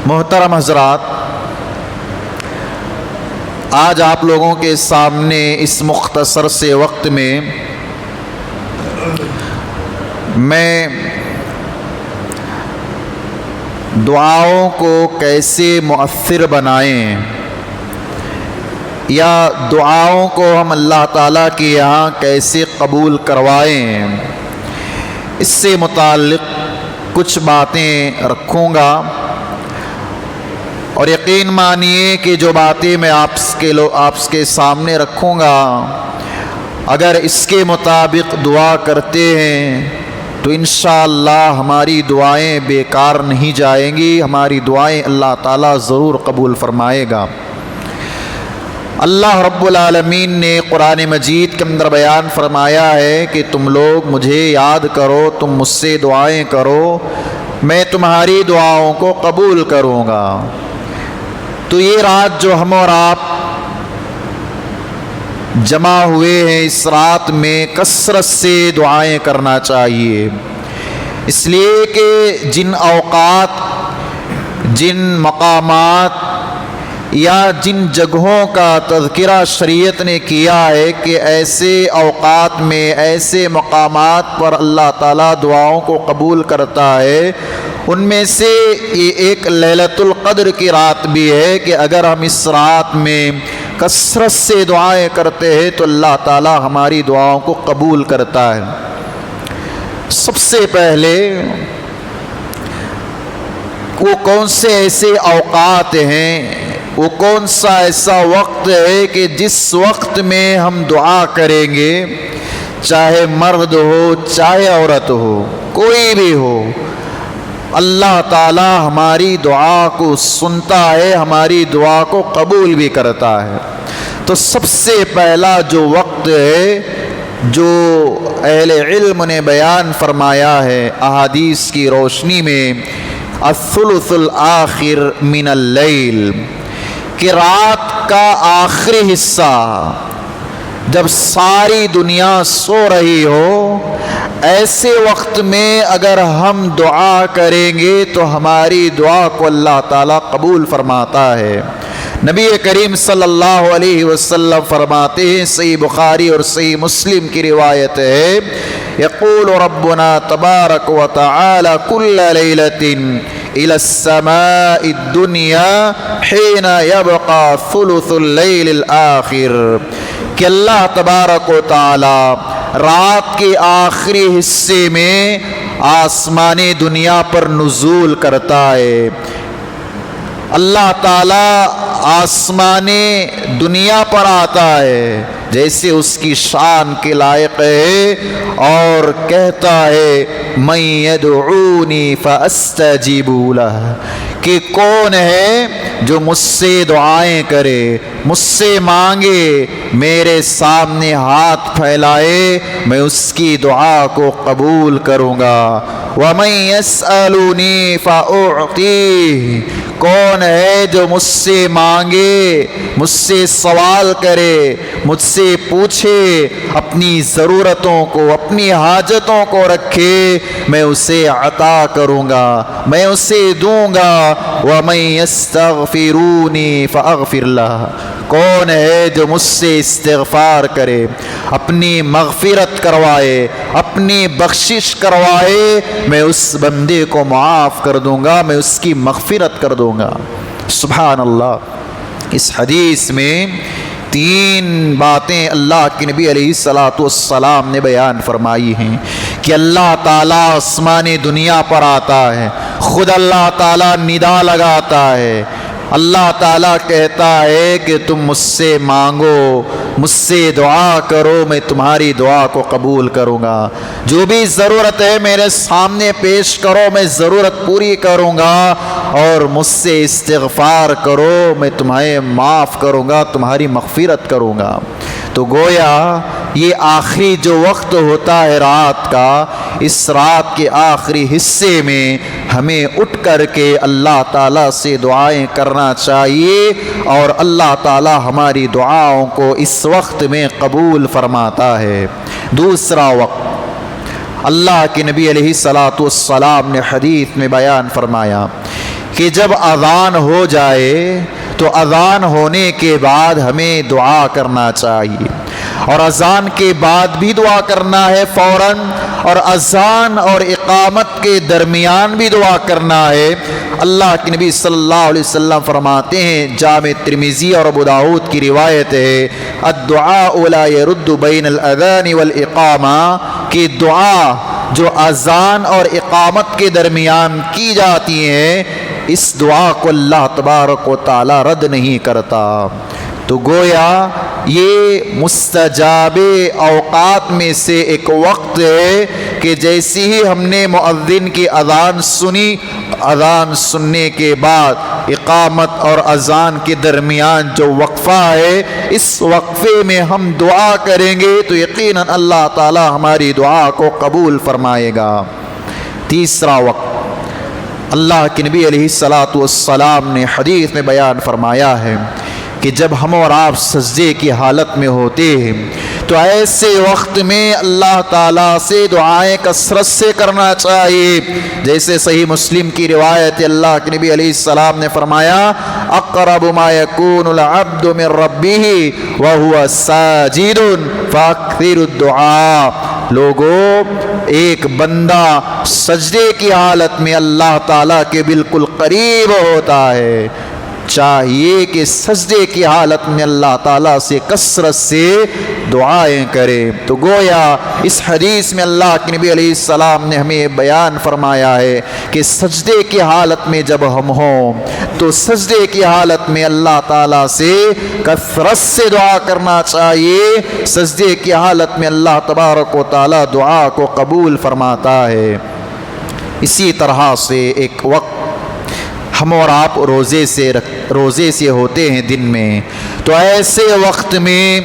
محترم حضرات، آج آپ لوگوں کے سامنے اس مختصر سے وقت میں دعاؤں کو کیسے مؤثر بنائیں یا دعاؤں کو ہم اللہ تعالیٰ کے یہاں کیسے قبول کروائیں، اس سے متعلق کچھ باتیں رکھوں گا، اور یقین مانیے کہ جو باتیں میں آپ کے سامنے رکھوں گا، اگر اس کے مطابق دعا کرتے ہیں تو انشاءاللہ ہماری دعائیں بیکار نہیں جائیں گی، ہماری دعائیں اللہ تعالیٰ ضرور قبول فرمائے گا۔ اللہ رب العالمین نے قرآن مجید کے اندر بیان فرمایا ہے کہ تم لوگ مجھے یاد کرو، تم مجھ سے دعائیں کرو، میں تمہاری دعاؤں کو قبول کروں گا۔ تو یہ رات جو ہم اور آپ جمع ہوئے ہیں، اس رات میں کثرت سے دعائیں کرنا چاہیے، اس لیے کہ جن اوقات، جن مقامات یا جن جگہوں کا تذکرہ شریعت نے کیا ہے کہ ایسے اوقات میں، ایسے مقامات پر اللہ تعالیٰ دعاؤں کو قبول کرتا ہے، ان میں سے یہ ایک لیلۃ القدر کی رات بھی ہے کہ اگر ہم اس رات میں کثرت سے دعائیں کرتے ہیں تو اللہ تعالیٰ ہماری دعاؤں کو قبول کرتا ہے۔ سب سے پہلے وہ کون سے ایسے اوقات ہیں، وہ کون سا ایسا وقت ہے کہ جس وقت میں ہم دعا کریں گے، چاہے مرد ہو چاہے عورت ہو، کوئی بھی ہو، اللہ تعالیٰ ہماری دعا کو سنتا ہے، ہماری دعا کو قبول بھی کرتا ہے۔ تو سب سے پہلا جو وقت ہے جو اہل علم نے بیان فرمایا ہے احادیث کی روشنی میں، الثلث الآخر من اللیل، کہ رات کا آخری حصہ جب ساری دنیا سو رہی ہو، ایسے وقت میں اگر ہم دعا کریں گے تو ہماری دعا کو اللہ تعالیٰ قبول فرماتا ہے۔ نبی کریم صلی اللہ علیہ وسلم فرماتے ہیں، صحیح بخاری اور صحیح مسلم کی روایت ہے، یقول ربنا تبارک و تعالی کل لیلۃ إلى السماء الدنيا حين يبقى ثلث الليل الآخر، کہ اللہ تبارک و تعالی رات کے آخری حصے میں آسمان دنیا پر نزول کرتا ہے۔ اللہ تعالی آسمان دنیا پر آتا ہے جیسے اس کی شان کے لائق ہے، اور کہتا ہے من یدعونی فاستجیب لہ، کہ کون ہے جو مجھ سے دعائیں کرے، مجھ سے مانگے، میرے سامنے ہاتھ پھیلائے، میں اس کی دعا کو قبول کروں گا۔ وَمَن يَسْأَلُنِي فَأُعْطِيهِ، کون ہے جو مجھ سے مانگے، مجھ سے سوال کرے، مجھ سے پوچھے، اپنی ضرورتوں کو، اپنی حاجتوں کو رکھے، میں اسے عطا کروں گا، میں اسے دوں گا۔ وَمَن يَسْتَغْفِرُونِي فَأَغْفِرْ لَهُ، کون ہے جو مجھ سے استغفار کرے، اپنی مغفرت کروائے، اپنی بخشش کروائے، میں اس بندے کو معاف کر دوں گا، میں اس کی مغفرت کر دوں گا۔ سبحان اللہ۔ اس حدیث میں تین باتیں اللہ کے نبی علیہ السلام نے بیان فرمائی ہیں کہ اللہ تعالیٰ آسمان دنیا پر آتا ہے، خود اللہ تعالیٰ ندا لگاتا ہے، اللہ تعالیٰ کہتا ہے کہ تم مجھ سے مانگو، مجھ سے دعا کرو، میں تمہاری دعا کو قبول کروں گا، جو بھی ضرورت ہے میرے سامنے پیش کرو، میں ضرورت پوری کروں گا، اور مجھ سے استغفار کرو، میں تمہیں معاف کروں گا، تمہاری مغفرت کروں گا۔ تو گویا یہ آخری جو وقت ہوتا ہے رات کا، اس رات کے آخری حصے میں ہمیں اٹھ کر کے اللہ تعالیٰ سے دعائیں کرنا چاہیے، اور اللہ تعالیٰ ہماری دعاؤں کو اس وقت میں قبول فرماتا ہے۔ دوسرا وقت اللہ کے نبی علیہ السلام نے حدیث میں بیان فرمایا کہ جب اذان ہو جائے تو اذان ہونے کے بعد ہمیں دعا کرنا چاہیے، اور اذان کے بعد بھی دعا کرنا ہے فوراً، اور اذان اور اقامت کے درمیان بھی دعا کرنا ہے۔ اللہ کے نبی صلی اللہ علیہ وسلم فرماتے ہیں، جامع ترمذی اور ابو داؤد کی روایت ہے، الدعاء لا يرد بین الاذان والاقامہ، کہ دعا جو اذان اور اقامت کے درمیان کی جاتی ہیں، اس دعا کو اللہ تبارک و تعالی رد نہیں کرتا۔ تو گویا یہ مستجاب اوقات میں سے ایک وقت ہے کہ جیسے ہی ہم نے مؤذن کی اذان سنی، اذان سننے کے بعد اقامت اور اذان کے درمیان جو وقفہ ہے، اس وقفے میں ہم دعا کریں گے تو یقیناً اللہ تعالی ہماری دعا کو قبول فرمائے گا۔ تیسرا وقت، اللہ کے نبی علیہ الصلاۃ والسلام نے حدیث میں بیان فرمایا ہے کہ جب ہم اور آپ سجدے کی حالت میں ہوتے ہیں تو ایسے وقت میں اللہ تعالیٰ سے دعائیں کثرت سے کرنا چاہیے، جیسے صحیح مسلم کی روایت ہے، اللہ کے نبی علیہ السلام نے فرمایا، اقرب ما یکون العبد من ربہ وہو ساجد فاکثر الدعاء۔ لوگوں، ایک بندہ سجدے کی حالت میں اللہ تعالیٰ کے بالکل قریب ہوتا ہے، چاہیے کہ سجدے کی حالت میں اللہ تعالیٰ سے کثرت سے دعائیں کریں۔ تو گویا اس حدیث میں اللہ کے نبی علیہ السلام نے ہمیں بیان فرمایا ہے کہ سجدے کی حالت میں جب ہم ہوں تو سجدے کی حالت میں اللہ تعالیٰ سے کثرت سے دعا کرنا چاہیے۔ سجدے کی حالت میں اللہ تبارک و تعالیٰ دعا کو قبول فرماتا ہے۔ اسی طرح سے ایک وقت ہم اور آپ روزے سے ہوتے ہیں دن میں، تو ایسے وقت میں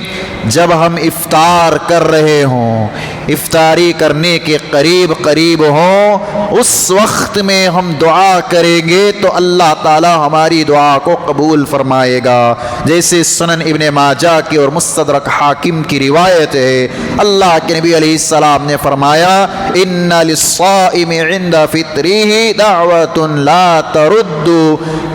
جب ہم افطار کر رہے ہوں، افطاری کرنے کے قریب ہوں، اس وقت میں ہم دعا کریں گے تو اللہ تعالی ہماری دعا کو قبول فرمائے گا۔ جیسے سنن ابن ماجہ کی اور مستدرک حاکم کی روایت ہے، اللہ کے نبی علیہ السلام نے فرمایا، ان للصائم عند فطرہ دعوۃ لا ترد،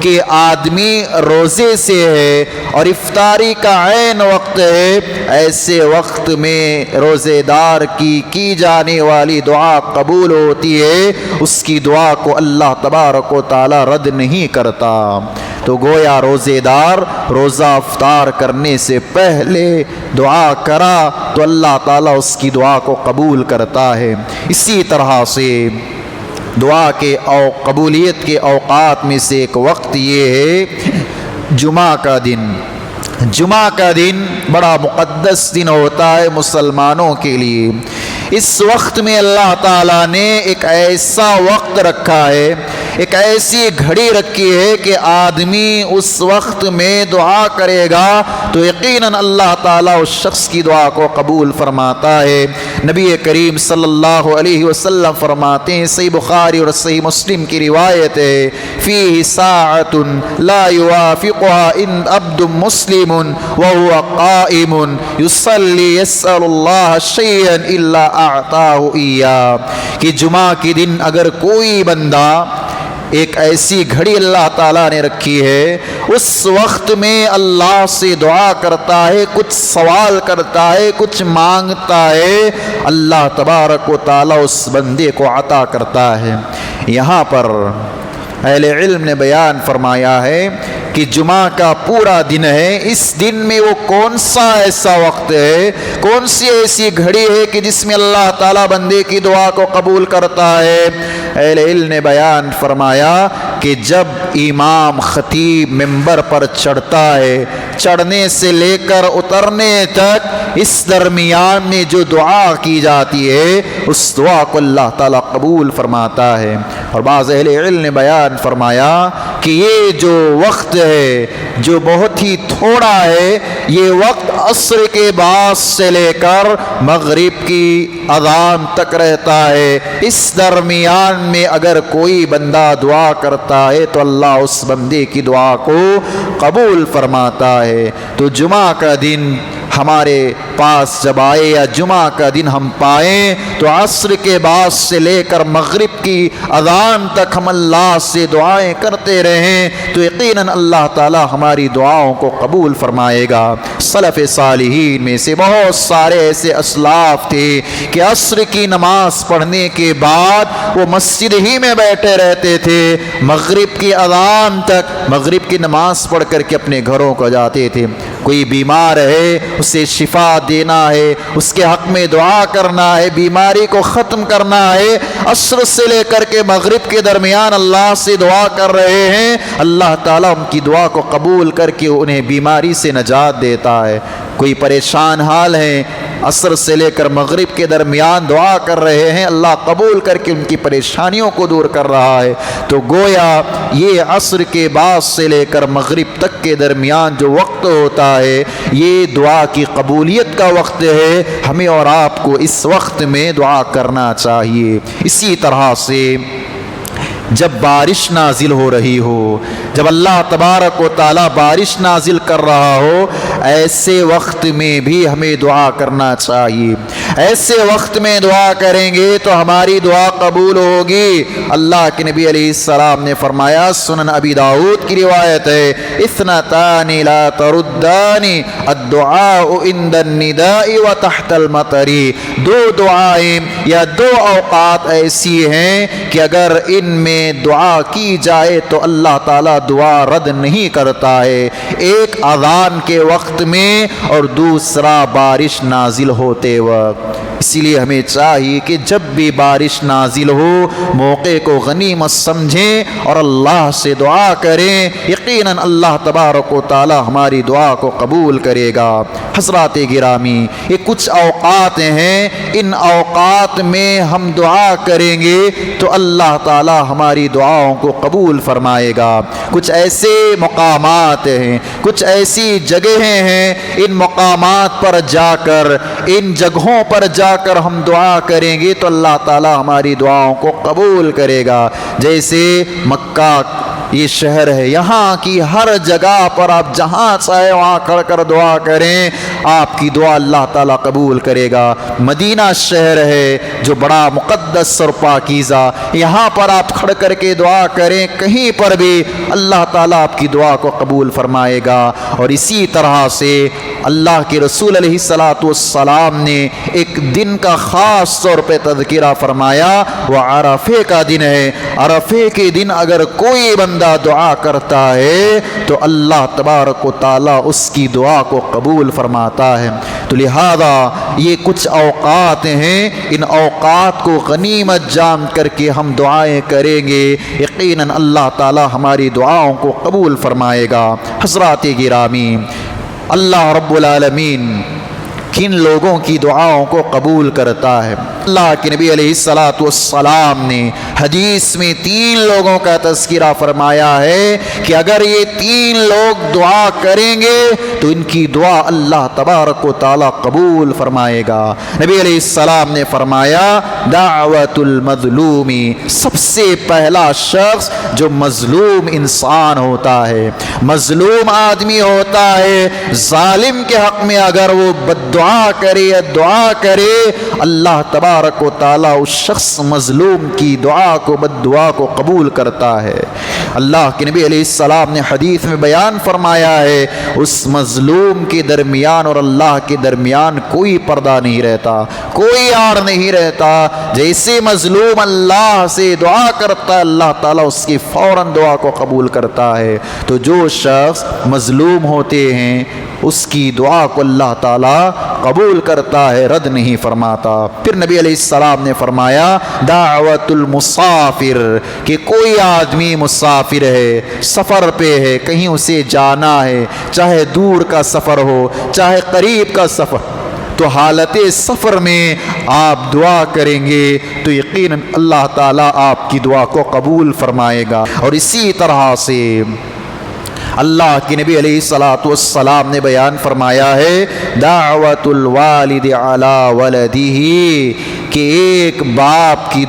کہ آدمی روزے سے ہے اور افطاری کا عین وقت ہے، ایسے وقت میں روزے دار کی جانے والی دعا قبول ہوتی ہے، اس کی دعا کو اللہ تبارک و تعالی رد نہیں کرتا۔ تو گویا روزے دار روزہ افطار کرنے سے پہلے دعا کرا تو اللہ تعالیٰ اس کی دعا کو قبول کرتا ہے۔ اسی طرح سے دعا کے قبولیت کے اوقات میں سے ایک وقت یہ ہے جمعہ کا دن۔ جمعہ کا دن بڑا مقدس دن ہوتا ہے مسلمانوں کے لیے۔ اس وقت میں اللہ تعالیٰ نے ایک ایسا وقت رکھا ہے، ایک ایسی گھڑی رکھی ہے کہ آدمی اس وقت میں دعا کرے گا تو یقیناً اللہ تعالیٰ اس شخص کی دعا کو قبول فرماتا ہے۔ نبی کریم صلی اللہ علیہ وسلم فرماتے ہیں، صحیح بخاری اور صحیح مسلم کی روایت ہے، فیہ ساعۃ لا یوافقها عبد مسلم وهو قائم یصلی یسأل اللہ شیئا الا اعطاہ ایاہ، کہ جمعہ کے دن اگر کوئی بندہ، ایک ایسی گھڑی اللہ تعالیٰ نے رکھی ہے، اس وقت میں اللہ سے دعا کرتا ہے، کچھ سوال کرتا ہے، کچھ مانگتا ہے، اللہ تبارک و تعالیٰ اس بندے کو عطا کرتا ہے۔ یہاں پر اہل علم نے بیان فرمایا ہے کہ جمعہ کا پورا دن ہے، اس دن میں وہ کون سا ایسا وقت ہے، کون سی ایسی گھڑی ہے کہ جس میں اللہ تعالیٰ بندے کی دعا کو قبول کرتا ہے؟ اہل علم نے بیان فرمایا کہ جب امام خطیب ممبر پر چڑھتا ہے، چڑھنے سے لے کر اترنے تک اس درمیان میں جو دعا کی جاتی ہے اس دعا کو اللہ تعالیٰ قبول فرماتا ہے۔ اور بعض اہل علم نے بیان فرمایا کہ یہ جو وقت ہے جو بہت ہی تھوڑا ہے، یہ وقت عصر کے بعد سے لے کر مغرب کی اذان تک رہتا ہے۔ اس درمیان میں اگر کوئی بندہ دعا کرتا ہے تو اللہ اس بندے کی دعا کو قبول فرماتا ہے۔ تو جمعہ کا دن ہمارے پاس جب آئے یا جمعہ کا دن ہم پائیں تو عصر کے بعد سے لے کر مغرب کی اذان تک ہم اللہ سے دعائیں کرتے رہیں تو یقیناً اللہ تعالی ہماری دعاؤں کو قبول فرمائے گا۔ سلف صالحین میں سے بہت سارے ایسے اسلاف تھے کہ عصر کی نماز پڑھنے کے بعد وہ مسجد ہی میں بیٹھے رہتے تھے، مغرب کی اذان تک مغرب کی نماز پڑھ کر کے اپنے گھروں کو جاتے تھے۔ کوئی بیمار ہے اسے شفا دینا ہے، اس کے حق میں دعا کرنا ہے، بیماری کو ختم کرنا ہے، عصر سے لے کر کے مغرب کے درمیان اللہ سے دعا کر رہے ہیں، اللہ تعالیٰ ان کی دعا کو قبول کر کے انہیں بیماری سے نجات دیتا ہے۔ کوئی پریشان حال ہے، عصر سے لے کر مغرب کے درمیان دعا کر رہے ہیں، اللہ قبول کر کے ان کی پریشانیوں کو دور کر رہا ہے۔ تو گویا یہ عصر کے بعد سے لے کر مغرب تک کے درمیان جو وقت ہوتا ہے یہ دعا کی قبولیت کا وقت ہے، ہمیں اور آپ کو اس وقت میں دعا کرنا چاہیے۔ اسی طرح سے جب بارش نازل ہو رہی ہو، جب اللہ تبارک و تعالیٰ بارش نازل کر رہا ہو، ایسے وقت میں بھی ہمیں دعا کرنا چاہیے۔ ایسے وقت میں دعا کریں گے تو ہماری دعا قبول ہوگی۔ اللہ کے نبی علیہ السلام نے فرمایا، سنن ابی داؤد کی روایت ہے، اثنتان لا تردان الدعاء عند النداء وتحت المطر، دو دعائیں یا دو اوقات ایسی ہیں کہ اگر ان میں دعا کی جائے تو اللہ تعالیٰ دعا رد نہیں کرتا ہے، ایک اذان کے وقت میں اور دوسرا بارش نازل ہوتے وقت۔ اسی لیے ہمیں چاہیے کہ جب بھی بارش نازل ہو موقع کو غنیمت سمجھیں اور اللہ سے دعا کریں، یقیناً اللہ تبارک و تعالی ہماری دعا کو قبول کرے گا۔ حضرات گرامی، یہ کچھ اوقات ہیں، ان اوقات میں ہم دعا کریں گے تو اللہ تعالی ہماری دعاؤں کو قبول فرمائے گا۔ کچھ ایسے مقامات ہیں، کچھ ایسی جگہیں ہیں، ان مقامات پر جا کر، ان جگہوں پر جا کر ہم دعا کریں گے تو اللہ تعالی ہماری دعاؤں کو قبول کرے گا۔ جیسے مکہ یہ شہر ہے، یہاں کی ہر جگہ پر آپ جہاں چاہے وہاں کھڑ کر دعا کریں، آپ کی دعا اللہ تعالیٰ قبول کرے گا۔ مدینہ شہر ہے جو بڑا مقدس اور پاکیزہ، یہاں پر آپ کھڑ کر کے دعا کریں، کہیں پر بھی اللہ تعالیٰ آپ کی دعا کو قبول فرمائے گا۔ اور اسی طرح سے اللہ کے رسول علیہ السلام نے ایک دن کا خاص طور پہ تذکرہ فرمایا، وہ عرفے کا دن ہے۔ عرفے کے دن اگر کوئی بندہ دعا کرتا ہے تو اللہ تبارک و تعالیٰ اس کی دعا کو قبول فرماتا ہے۔ تو لہذا یہ کچھ اوقات ہیں، ان اوقات کو غنیمت جان کر کے ہم دعائیں کریں گے، یقیناً اللہ تعالیٰ ہماری دعاؤں کو قبول فرمائے گا۔ حضرات گرامی، اللہ رب العالمین کن لوگوں کی دعاؤں کو قبول کرتا ہے؟ اللہ کے نبی علیہ السلام نے حدیث میں 3 لوگوں کا تذکرہ فرمایا ہے کہ اگر یہ 3 لوگ دعا کریں گے تو ان کی دعا اللہ تبارک و تعالی قبول فرمائے گا۔ نبی علیہ السلام نے فرمایا، دعوت المظلوم، سب سے پہلا شخص جو مظلوم انسان ہوتا ہے، مظلوم آدمی ہوتا ہے، ظالم کے حق میں اگر وہ بددعا کرے یا دعا کرے، اللہ تبارک و تعالیٰ اس شخص مظلوم کی دعا کو، بد دعا کو قبول کرتا ہے۔ اللہ کے نبی علیہ السلام نے حدیث میں بیان فرمایا ہے، اس مظلوم کے درمیان اور اللہ کے درمیان کوئی پردہ نہیں رہتا، کوئی آڑ نہیں رہتا۔ جیسے مظلوم اللہ سے دعا کرتا ہے، اللہ تعالیٰ اس کی فوراً دعا کو قبول کرتا ہے۔ تو جو شخص مظلوم ہوتے ہیں اس کی دعا کو اللہ تعالیٰ قبول کرتا ہے، رد نہیں فرماتا۔ پھر نبی علیہ السلام نے فرمایا، دعوت المسافر، کہ کوئی آدمی مسافر ہے، سفر پہ ہے، کہیں اسے جانا ہے، چاہے دور کا سفر ہو چاہے قریب کا سفر، تو حالت سفر میں آپ دعا کریں گے تو یقیناً اللہ تعالیٰ آپ کی دعا کو قبول فرمائے گا۔ اور اسی طرح سے اللہ کی نبی علیہ السلام نے بیان فرمایا ہے، دعوت الوالد علی ولدہ، کہ ایک باپ کی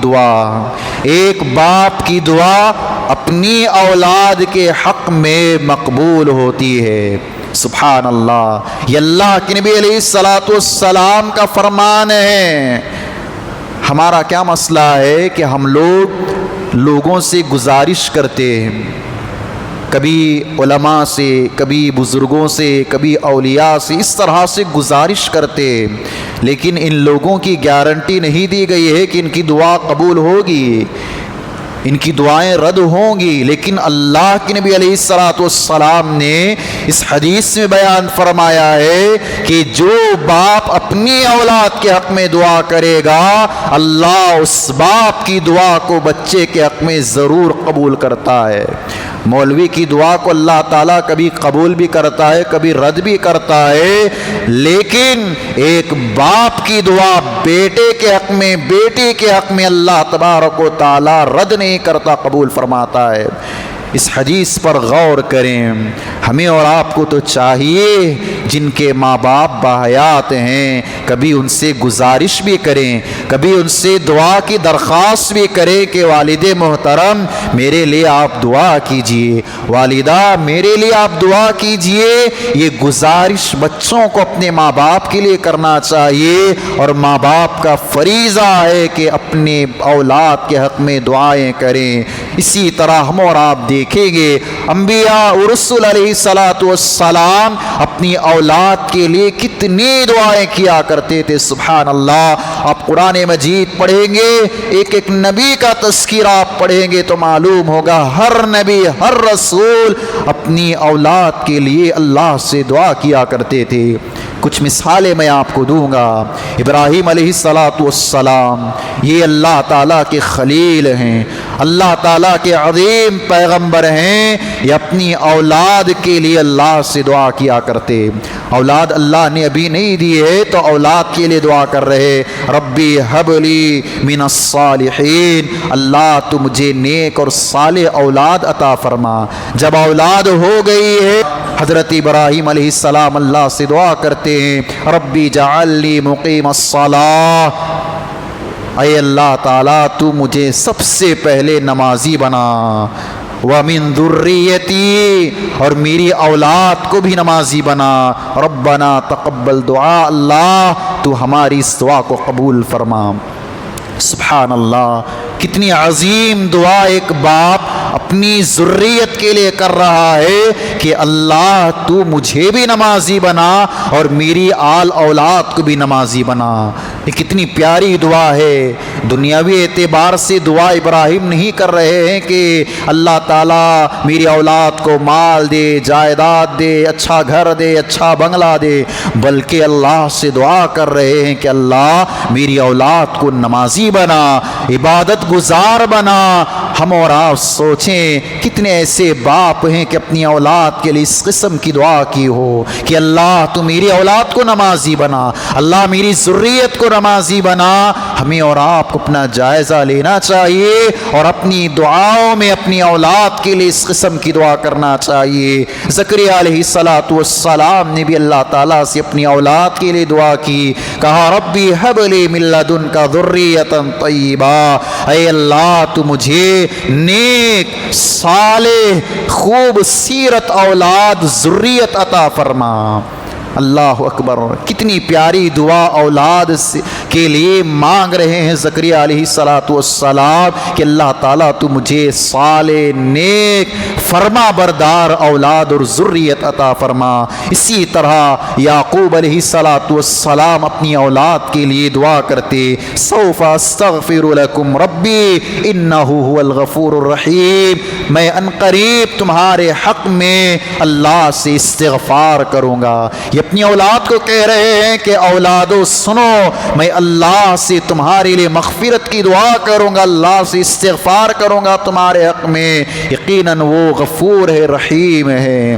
دعا اپنی اولاد کے حق میں مقبول ہوتی ہے۔ سبحان اللہ، یہ اللہ کے نبی علیہ الصلوۃ والسلام کا فرمان ہے۔ ہمارا کیا مسئلہ ہے کہ ہم لوگوں سے گزارش کرتے ہیں، کبھی علماء سے، کبھی بزرگوں سے، کبھی اولیاء سے، اس طرح سے گزارش کرتے، لیکن ان لوگوں کی گارنٹی نہیں دی گئی ہے کہ ان کی دعا قبول ہوگی، ان کی دعائیں رد ہوں گی۔ لیکن اللہ کے نبی علیہ الصلوۃ والسلام نے اس حدیث میں بیان فرمایا ہے کہ جو باپ اپنی اولاد کے حق میں دعا کرے گا، اللہ اس باپ کی دعا کو بچے کے حق میں ضرور قبول کرتا ہے۔ مولوی کی دعا کو اللہ تعالیٰ کبھی قبول بھی کرتا ہے، کبھی رد بھی کرتا ہے، لیکن ایک باپ کی دعا بیٹے کے حق میں، بیٹی کے حق میں اللہ تبارک و تعالیٰ رد نہیں کرتا، قبول فرماتا ہے۔ اس حدیث پر غور کریں۔ ہمیں اور آپ کو تو چاہیے جن کے ماں باپ باحیات ہیں، کبھی ان سے گزارش بھی کریں، کبھی ان سے دعا کی درخواست بھی کریں کہ والد محترم میرے لیے آپ دعا کیجئے، والدہ میرے لیے آپ دعا کیجئے۔ یہ گزارش بچوں کو اپنے ماں باپ کے لیے کرنا چاہیے، اور ماں باپ کا فریضہ ہے کہ اپنے اولاد کے حق میں دعائیں کریں۔ اسی طرح ہم اور آپ دیکھیں گے انبیاء و رسول علیہ الصلوۃ والسلام اپنی اولاد کے لیے کتنی دعائیں کیا کرتے تھے، سبحان اللہ۔ آپ قرآن مجید پڑھیں گے، ایک ایک نبی کا تذکرہ آپ پڑھیں گے تو معلوم ہوگا ہر نبی، ہر رسول اپنی اولاد کے لیے اللہ سے دعا کیا کرتے تھے۔ کچھ مثالیں میں آپ کو دوں گا۔ ابراہیم علیہ الصلوۃ والسلام یہ اللہ تعالیٰ کے خلیل ہیں، اللہ تعالیٰ کے عظیم پیغمبر ہیں، یہ اپنی اولاد کے لیے اللہ سے دعا کیا کرتے۔ اولاد اللہ نے ابھی نہیں دی ہے تو اولاد کے لیے دعا کر رہے، ربی ہب لی من الصالحین، اللہ تو مجھے نیک اور صالح اولاد عطا فرما۔ جب اولاد ہو گئی ہے، حضرت ابراہیم علیہ السلام اللہ سے دعا کرتے ہیں، ربی جعلنی مقیم الصلاۃ، اے اللہ تعالیٰ تو مجھے سب سے پہلے نمازی بنا، وَمِن ذُرِّيَّتِي، اور میری اولاد کو بھی نمازی بنا، ربنا تقبل دعا، اللہ تو ہماری اس دعا کو قبول فرما۔ سبحان اللہ، کتنی عظیم دعا ایک باپ اپنی ذریت کے لیے کر رہا ہے کہ اللہ تو مجھے بھی نمازی بنا اور میری آل اولاد کو بھی نمازی بنا۔ یہ کتنی پیاری دعا ہے۔ دنیاوی اعتبار سے دعا ابراہیم نہیں کر رہے ہیں کہ اللہ تعالیٰ میری اولاد کو مال دے، جائیداد دے، اچھا گھر دے، اچھا بنگلہ دے، بلکہ اللہ سے دعا کر رہے ہیں کہ اللہ میری اولاد کو نمازی بنا، عبادت گزار بنا۔ ہم اور آپ سوچیں کتنے ایسے باپ ہیں کہ اپنی اولاد کے لیے اس قسم کی دعا کی ہو کہ اللہ تو میری اولاد کو نمازی بنا، اللہ میری ذریت کو نمازی بنا۔ ہمیں اور آپ کو اپنا جائزہ لینا چاہیے اور اپنی دعاؤں میں اپنی اولاد کے لیے اس قسم کی دعا کرنا چاہیے۔ زکریا علیہ الصلوۃ والسلام نے بھی اللہ تعالیٰ سے اپنی اولاد کے لیے دعا کی، کہا ربی ہب لی من لدنک ذریۃ طیبہ، اے اللہ تو مجھے نیک، صالح، خوب سیرت اولاد، ذریت عطا فرما۔ اللہ اکبر، کتنی پیاری دعا اولاد کے لیے مانگ رہے ہیں زکریا علیہ الصلوۃ والسلام کہ اللہ تعالیٰ تو مجھے صالح، نیک، فرما بردار اولاد اور ذریت عطا فرما۔ اسی طرح یعقوب علیہ الصلوۃ والسلام اپنی اولاد کے لیے دعا کرتے، سوف استغفر لکم ربی انہ هو الغفور الرحیم، میں عنقریب تمہارے حق میں اللہ سے استغفار کروں گا۔ یہ اپنی اولاد کو کہہ رہے ہیں کہ اولادو سنو، میں اللہ سے تمہارے لیے مغفرت کی دعا کروں گا، اللہ سے استغفار کروں گا تمہارے حق میں، یقیناً وہ غفور ہے، رحیم ہے۔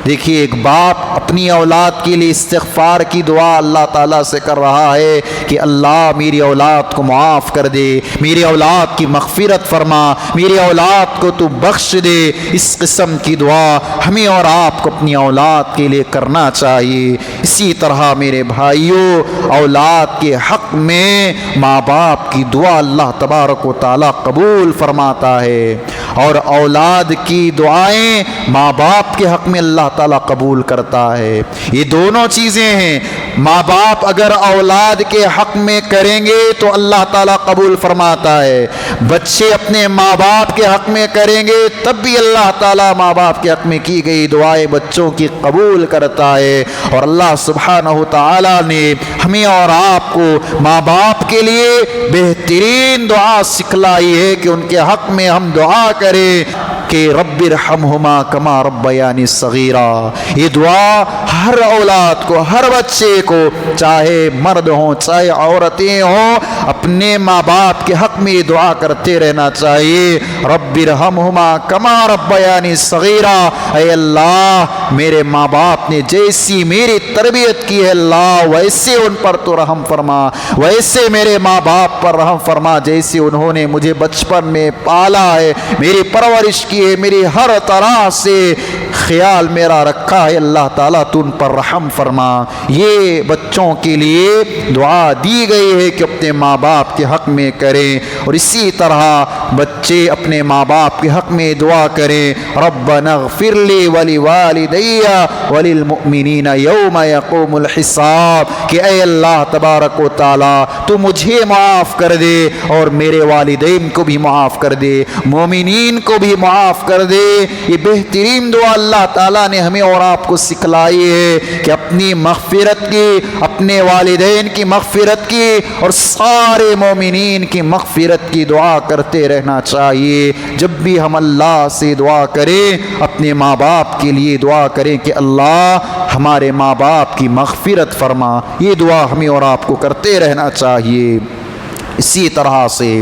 دیکھیے ایک باپ اپنی اولاد کے لیے استغفار کی دعا اللہ تعالیٰ سے کر رہا ہے کہ اللہ میری اولاد کو معاف کر دے، میری اولاد کی مغفرت فرما، میری اولاد کو تو بخش دے۔ اس قسم کی دعا ہمیں اور آپ کو اپنی اولاد کے لیے کرنا چاہیے۔ اسی طرح میرے بھائیوں، اولاد کے حق میں ماں باپ کی دعا اللہ تبارک و تعالیٰ قبول فرماتا ہے۔ اور اولاد کی دعائیں ماں باپ کے حق میں اللہ تعالیٰ قبول کرتا ہے۔ یہ دونوں چیزیں ہیں، ماں باپ اگر اولاد کے حق میں کریں گے تو اللہ تعالیٰ قبول فرماتا ہے، بچے اپنے ماں باپ کے حق میں کریں گے تب بھی اللہ تعالیٰ ماں باپ کے حق میں کی گئی دعائیں بچوں کی قبول کرتا ہے۔ اور اللہ سبحانہ تعالیٰ نے ہمیں اور آپ کو ماں باپ کے لیے بہترین دعا سکھلائی ہے کہ ان کے حق میں ہم دعا کریں کہ رب ارحمہما کما ربیانی صغیرا۔ یہ دعا ہر اولاد کو، ہر بچے کو، چاہے مرد ہوں چاہے عورتیں ہوں، اپنے ماں باپ کے حق میں یہ دعا کرتے رہنا چاہیے، رب ارحمہما کما ربیانی صغیرا۔ اے اللہ میرے ماں باپ نے جیسی میری تربیت کی ہے اللہ ویسے ان پر تو رحم فرما، ویسے میرے ماں باپ پر رحم فرما جیسے انہوں نے مجھے بچپن میں پالا ہے، میری پرورش کی ہے، میری ہر طرح سے خیال میرا رکھا ہے، اللہ تعالیٰ تو ان پر رحم فرما۔ یہ بچوں کے لیے دعا دی گئی ہے کہ اپنے ماں باپ کے حق میں کریں، اور اسی طرح بچے اپنے ماں باپ کے حق میں دعا کریں، ربنا اغفر لی ولوالدی وللمؤمنین یوم یقوم الحساب، کہ اے اللہ تبارک و تعالیٰ تو مجھے معاف کر دے اور میرے والدین کو بھی معاف کر دے، مومنین کو بھی معاف کر دے۔ یہ بہترین دعا اللہ تعالیٰ نے ہمیں اور آپ کو سکھلائی ہے کہ اپنی مغفرت کی، اپنے والدین کی مغفرت کی اور سارے مومنین کی مغفرت کی دعا کرتے رہنا چاہیے۔ جب بھی ہم اللہ سے دعا کریں اپنے ماں باپ کے لیے دعا کریں کہ اللہ ہمارے ماں باپ کی مغفرت فرما، یہ دعا ہمیں اور آپ کو کرتے رہنا چاہیے۔ اسی طرح سے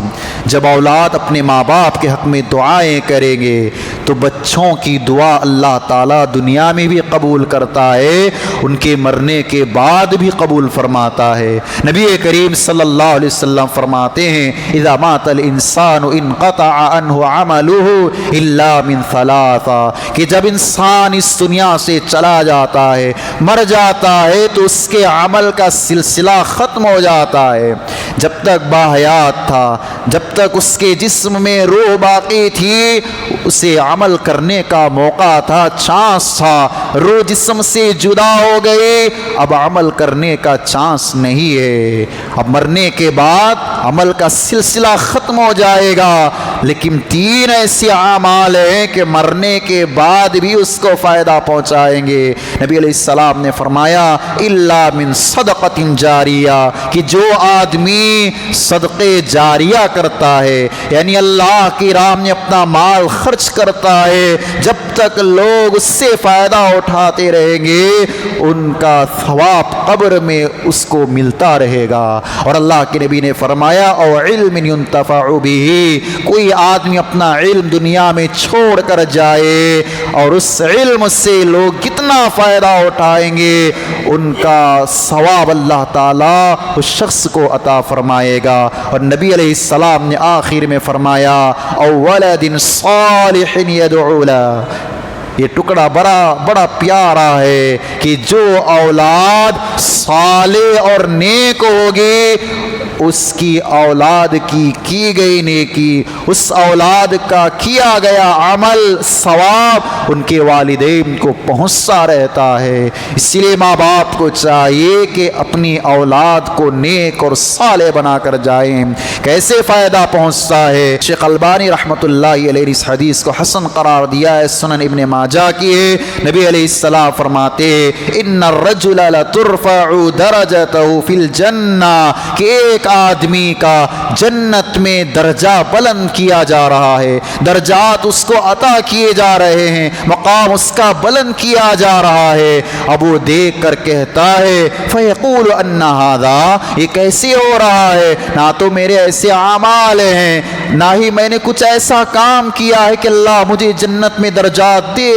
جب اولاد اپنے ماں باپ کے حق میں دعائیں کریں گے تو بچوں کی دعا اللہ تعالیٰ دنیا میں بھی قبول کرتا ہے، ان کے مرنے کے بعد بھی قبول فرماتا ہے۔ نبی کریم صلی اللہ علیہ وسلم فرماتے ہیں اذا مات الانسان انقطع عنہ عملہ الا من ثلاثہ، کہ جب انسان اس دنیا سے چلا جاتا ہے، مر جاتا ہے، تو اس کے عمل کا سلسلہ ختم ہو جاتا ہے۔ جب تک باحیات تھا، جب تک اس کے جسم میں روح باقی تھی، اسے عمل کرنے کا موقع تھا، چانس تھا۔ روح جسم سے جدا ہو گئی، اب عمل کرنے کا چانس نہیں ہے۔ اب مرنے کے بعد عمل کا سلسلہ ختم ہو جائے گا، لیکن 3 ایسے اعمال ہیں کہ مرنے کے بعد بھی اس کو فائدہ پہنچائیں گے۔ نبی علیہ السلام نے فرمایا الا من صدقۃ جاریہ، کہ جو آدمی صدقے جاریہ کرتا ہے، یعنی اللہ کی راہ میں اپنا مال خرچ کرتا ہے، جب تک لوگ اس سے فائدہ اٹھاتے رہیں گے ان کا ثواب قبر میں اس کو ملتا رہے گا۔ اور اللہ کے نبی نے فرمایا او علم ينتفع به، کوئی آدمی اپنا علم دنیا میں چھوڑ کر جائے اور اس علم سے لوگ کتنا فائدہ اٹھائیں گے ان کا ثواب اللہ تعالیٰ اس شخص کو عطا فرمائے گا۔ اور نبی علیہ السلام نے آخر میں فرمایا او ولد صالح يدعو له، یہ ٹکڑا بڑا پیارا ہے کہ جو اولاد صالح اور نیک ہوگی اس کی اولاد کی گئی نیکی، اس اولاد کا کیا گیا عمل ثواب ان کے والدین کو پہنچتا رہتا ہے۔ اس لیے ماں باپ کو چاہیے کہ اپنی اولاد کو نیک اور صالح بنا کر جائیں۔ کیسے فائدہ پہنچتا ہے؟ شیخ البانی رحمۃ اللہ علیہ نے اس حدیث کو حسن قرار دیا ہے، سنن ابن ماجہ کی ہے۔ نبی علیہ السلام فرماتے ان الرجل لترفع درجته فی الجنہ، کہ ایک آدمی کا جنت میں درجہ بلند کیا جا رہا ہے، درجات اس کو عطا کیے جا رہے ہیں، مقام اس کا بلند کیا جا رہا ہے۔ اب وہ دیکھ کر کہتا ہے فیقول ان ھذا، یہ کیسے ہو رہا ہے؟ نہ تو میرے ایسے اعمال ہیں، نہ ہی میں نے کچھ ایسا کام کیا ہے کہ اللہ مجھے جنت میں درجات دے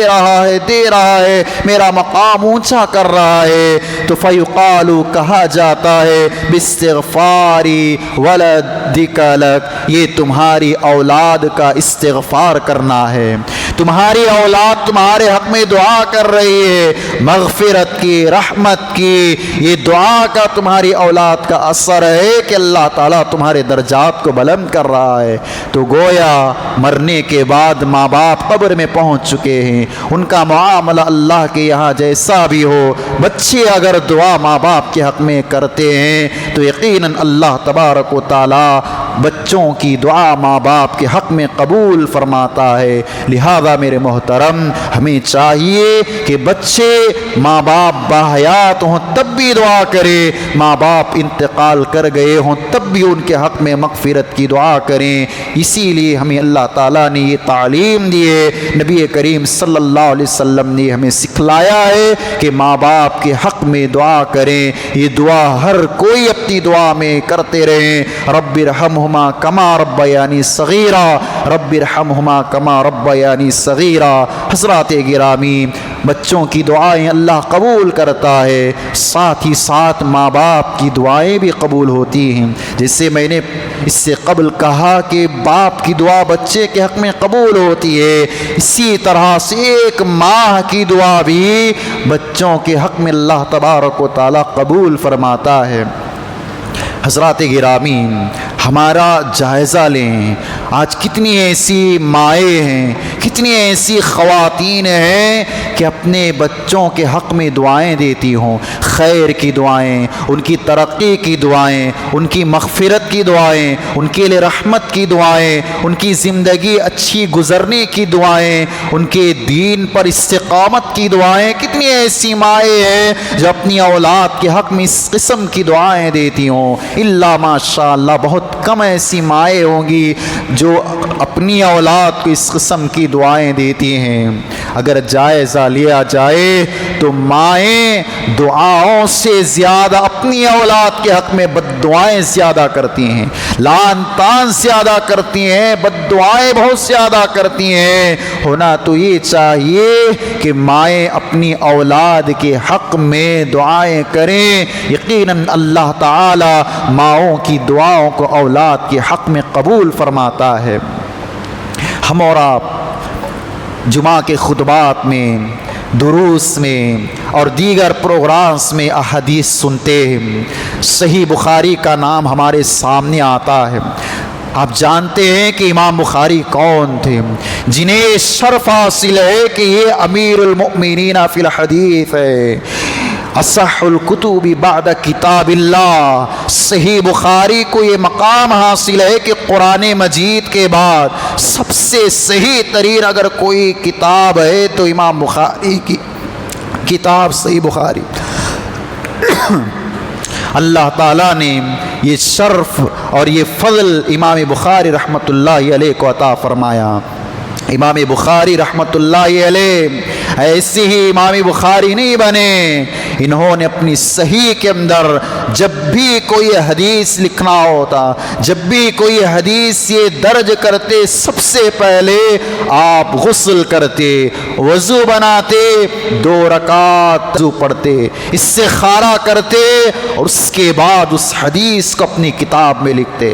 رہا ہے، میرا مقام اونچا کر رہا ہے۔ تو فیقال، کہا جاتا ہے باستغفاری ولدک لک، یہ تمہاری اولاد کا استغفار کرنا ہے۔ تمہاری اولاد تمہارے حق میں دعا کر رہی ہے مغفرت کی، رحمت کی، یہ دعا کا تمہاری اولاد کا اثر ہے کہ اللہ تعالیٰ تمہارے درجات کو بلند کر رہا ہے۔ تو گویا مرنے کے بعد ماں باپ قبر میں پہنچ چکے ہیں، ان کا معاملہ اللہ کے یہاں جیسا بھی ہو، بچے اگر دعا ماں باپ کے حق میں کرتے ہیں تو یقیناً اللہ تبارک و تعالیٰ بچوں کی دعا ماں باپ کے حق میں قبول فرماتا ہے۔ لہذا میرے محترم، ہمیں چاہیے کہ بچے ماں باپ باحیات ہوں تب بھی دعا کرے، ماں باپ انتقال کر گئے ہوں تب بھی ان کے حق میں مغفرت کی دعا کریں۔ اسی لیے ہمیں اللہ تعالیٰ نے یہ تعلیم دی ہے، نبی کریم صلی اللہ علیہ وسلم نے ہمیں سکھلایا ہے کہ ماں باپ کے حق میں دعا کریں۔ یہ دعا ہر کوئی اپنی دعا میں کرتے رہیں۔ رب ارحمہما کما ربیانی صغیرا، رب ارحمہما کما ربیانی صغیرا۔ حضرات گرامی، بچوں کی دعائیں اللہ قبول کرتا ہے، ساتھ ہی ساتھ ماں باپ کی دعائیں بھی قبول ہوتی ہیں۔ جیسے میں نے اس سے قبل کہا کہ باپ کی دعا بچے کے حق میں قبول ہوتی ہے، اسی طرح سے ایک ماں کی دعا بھی بچوں کے حق میں اللہ تبارک و تعالیٰ قبول فرماتا ہے۔ حضرات گرامی، ہمارا جائزہ لیں، آج کتنی ایسی مائیں ہیں، کتنی ایسی خواتین ہیں کہ اپنے بچوں کے حق میں دعائیں دیتی ہوں، خیر کی دعائیں، ان کی ترقی کی دعائیں، ان کی مغفرت کی دعائیں، ان کے لیے رحمت کی دعائیں، ان کی زندگی اچھی گزرنے کی دعائیں، ان کے دین پر استقامت کی دعائیں۔ کتنی ایسی مائیں ہیں جو اپنی اولاد کے حق میں اس قسم کی دعائیں دیتی ہوں۔ اللہ ماشاء اللہ بہت کم ایسی مائیں ہوں گی جو اپنی اولاد کو اس قسم کی دعائیں دیتی ہیں۔ اگر جائزہ لیا جائے تو مائیں دعاؤں سے زیادہ اپنی اولاد کے حق میں بد دعائیں زیادہ کرتی ہیں، لعن طعن زیادہ کرتی ہیں، بد دعائیں بہت زیادہ کرتی ہیں۔ ہونا تو یہ چاہیے کہ مائیں اپنی اولاد کے حق میں دعائیں کریں۔ یقیناً اللہ تعالی ماؤں کی دعاؤں کو اولاد کے حق میں قبول فرماتا ہے۔ ہم اور آپ جمعہ کے خطبات میں، دروس میں اور دیگر پروگرامز میں احادیث سنتے ہیں۔ صحیح بخاری کا نام ہمارے سامنے آتا ہے۔ آپ جانتے ہیں کہ امام بخاری کون تھے، جنہیں شرف حاصل ہے کہ یہ امیر المؤمنین فی الحدیث ہے، اصح الکتب بعد کتاب اللہ۔ صحیح بخاری کو یہ مقام حاصل ہے کہ قرآن مجید کے بعد سب سے صحیح ترین اگر کوئی کتاب ہے تو امام بخاری کی کتاب صحیح بخاری۔ اللہ تعالیٰ نے یہ شرف اور یہ فضل امام بخاری رحمۃ اللہ علیہ کو عطا فرمایا۔ امام بخاری رحمۃ اللہ علیہ ایسے ہی امام بخاری نہیں بنے، انہوں نے اپنی صحیح کے اندر جب بھی کوئی حدیث لکھنا ہوتا، جب بھی کوئی حدیث یہ درج کرتے، سب سے پہلے آپ غسل کرتے، وضو بناتے، 2 رکعت وضو پڑھتے، استخارہ کرتے اور اس کے بعد اس حدیث کو اپنی کتاب میں لکھتے۔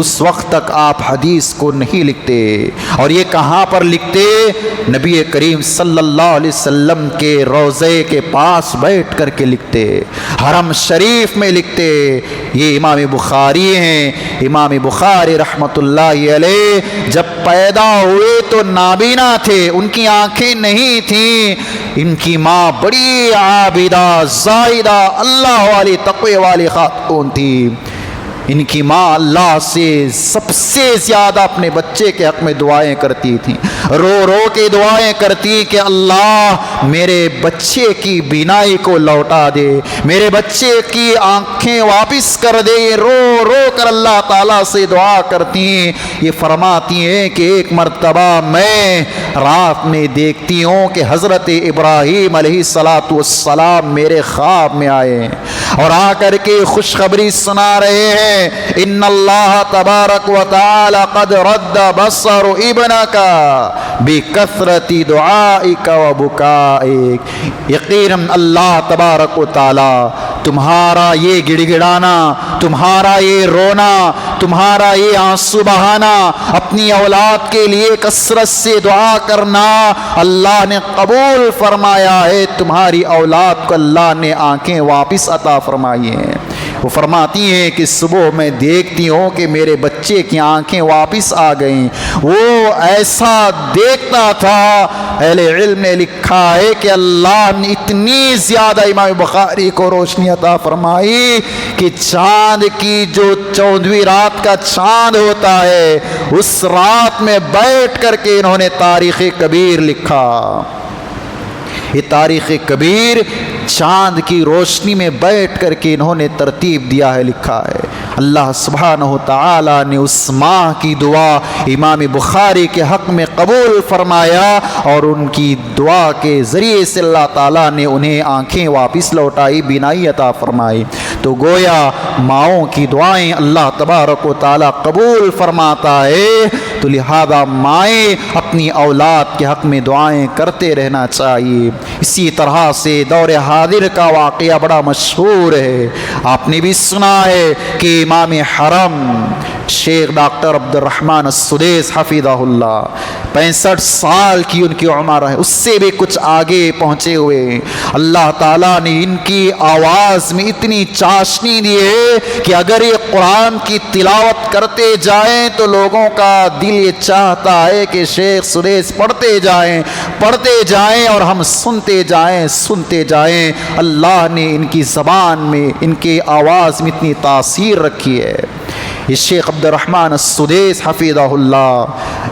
اس وقت تک آپ حدیث کو نہیں لکھتے، اور یہ کہاں پر لکھتے؟ نبی کریم صلی اللہ علیہ وسلم کے روضے کے پاس بیٹھ کر کے لکھتے، حرم شریف میں لکھتے۔ یہ امام بخاری ہیں۔ امام بخاری رحمۃ اللہ علیہ جب پیدا ہوئے تو نابینا تھے، ان کی آنکھیں نہیں تھیں۔ ان کی ماں بڑی عابدہ، زاہدہ، اللہ والی، تقوی والی خاتون تھی۔ ان کی ماں اللہ سے سب سے زیادہ اپنے بچے کے حق میں دعائیں کرتی تھیں، رو رو کے دعائیں کرتی کہ اللہ میرے بچے کی بینائی کو لوٹا دے، میرے بچے کی آنکھیں واپس کر دے۔ رو رو کر اللہ تعالیٰ سے دعا کرتی ہیں۔ یہ فرماتی ہیں کہ ایک مرتبہ میں رات میں دیکھتی ہوں کہ حضرت ابراہیم علیہ السلام میرے خواب میں آئے اور آ کر کے خوشخبری سنا رہے ہیں، ان اللہ تبارک و تعالی قد رد بصر ابنک بکثرت دعائک و بکائک۔ یقیناً اللہ تبارک و تعالی تمہارا یہ گڑ گڑانا، تمہارا یہ رونا، تمہارا یہ آنسو بہانا، اپنی اولاد کے لیے کثرت سے دعا کرنا اللہ نے قبول فرمایا ہے۔ تمہاری اولاد کو اللہ نے آنکھیں واپس عطا فرمائی ہیں۔ وہ فرماتی ہیں کہ صبح میں دیکھتی ہوں کہ میرے بچے کی آنکھیں واپس آ گئیں۔ وہ ایسا دیکھتا تھا، اہل علم نے لکھا ہے کہ اللہ نے اتنی زیادہ امام بخاری کو روشنی عطا فرمائی کہ چاند کی جو 14ویں رات کا چاند ہوتا ہے، اس رات میں بیٹھ کر کے انہوں نے تاریخ کبیر لکھا۔ یہ تاریخ کبیر چاند کی روشنی میں بیٹھ کر کے انہوں نے ترتیب دیا ہے، لکھا ہے۔ اللہ سبحانہ وتعالی نے اس ماں کی دعا امام بخاری کے حق میں قبول فرمایا، اور ان کی دعا کے ذریعے سے اللہ تعالیٰ نے انہیں آنکھیں واپس لوٹائی، بینائی عطا فرمائی۔ تو گویا ماؤں کی دعائیں اللہ تبارک و تعالیٰ قبول فرماتا ہے، تو لہذا مائیں اپنی اولاد کے حق میں دعائیں کرتے رہنا چاہیے۔ اسی طرح سے دور حاضر کا واقعہ بڑا مشہور ہے، آپ نے بھی سنا ہے کہ امام حرم شیخ ڈاکٹر عبد الرحمن السدیس حفظہ اللہ 65 سال کی ان کی عمر ہے، اس سے بھی کچھ آگے پہنچے ہوئے۔ اللہ تعالیٰ نے ان کی آواز میں اتنی چاشنی دی ہے کہ اگر یہ قرآن کی تلاوت کرتے جائیں تو لوگوں کا دل یہ چاہتا ہے کہ شیخ سدیس پڑھتے جائیں اور ہم سنتے جائیں۔ اللہ نے ان کی زبان میں، ان کی آواز میں اتنی تاثیر رکھی ہے۔ یہ شیخ عبد الرحمن السدیس حفظہ اللہ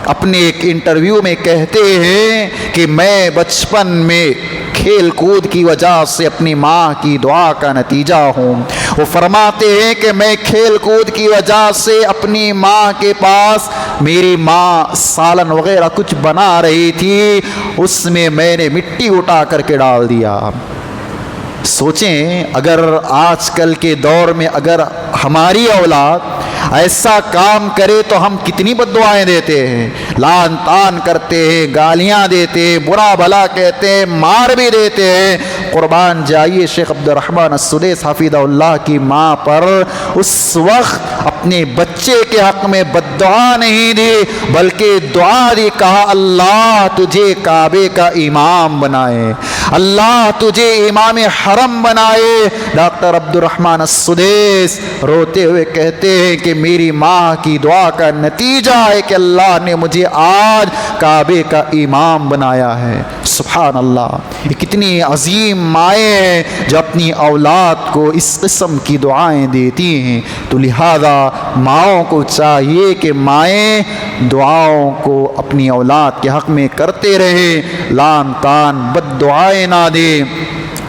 اپنے ایک انٹرویو میں کہتے ہیں کہ میں بچپن میں کھیل کود کی وجہ سے اپنی ماں کی دعا کا نتیجہ ہوں۔ وہ فرماتے ہیں کہ میں کھیل کود کی وجہ سے اپنی ماں کے پاس، میری ماں سالن وغیرہ کچھ بنا رہی تھی، اس میں میں نے مٹی اٹھا کر کے ڈال دیا۔ سوچیں اگر آج کل کے دور میں اگر ہماری اولاد ایسا کام کرے تو ہم کتنی بد دعائیں دیتے ہیں، لعن طعن کرتے ہیں، گالیاں دیتے ہیں، برا بھلا کہتے ہیں، مار بھی دیتے ہیں۔ قربان جائیے شیخ عبد الرحمن السدیس حفظہ اللہ کی ماں پر اس وقت اپنے بچے کے حق میں بد دعا نہیں دی، بلکہ دعا دی، کہا اللہ تجھے کعبے کا امام بنائے، اللہ تجھے امام حرم بنائے۔ ڈاکٹر عبد الرحمن السدیس روتے ہوئے کہتے ہیں کہ میری ماں کی دعا کا نتیجہ ہے کہ اللہ نے مجھے آج کعبے کا امام بنایا ہے۔ سبحان اللہ، یہ کتنی عظیم مائیں ہیں جو اپنی اولاد کو اس قسم کی دعائیں دیتی ہیں۔ تو لہذا ماؤں کو چاہیے کہ مائیں دعاؤں کو اپنی اولاد کے حق میں کرتے رہیں، لعن طعن بد دعائیں نہ دیں۔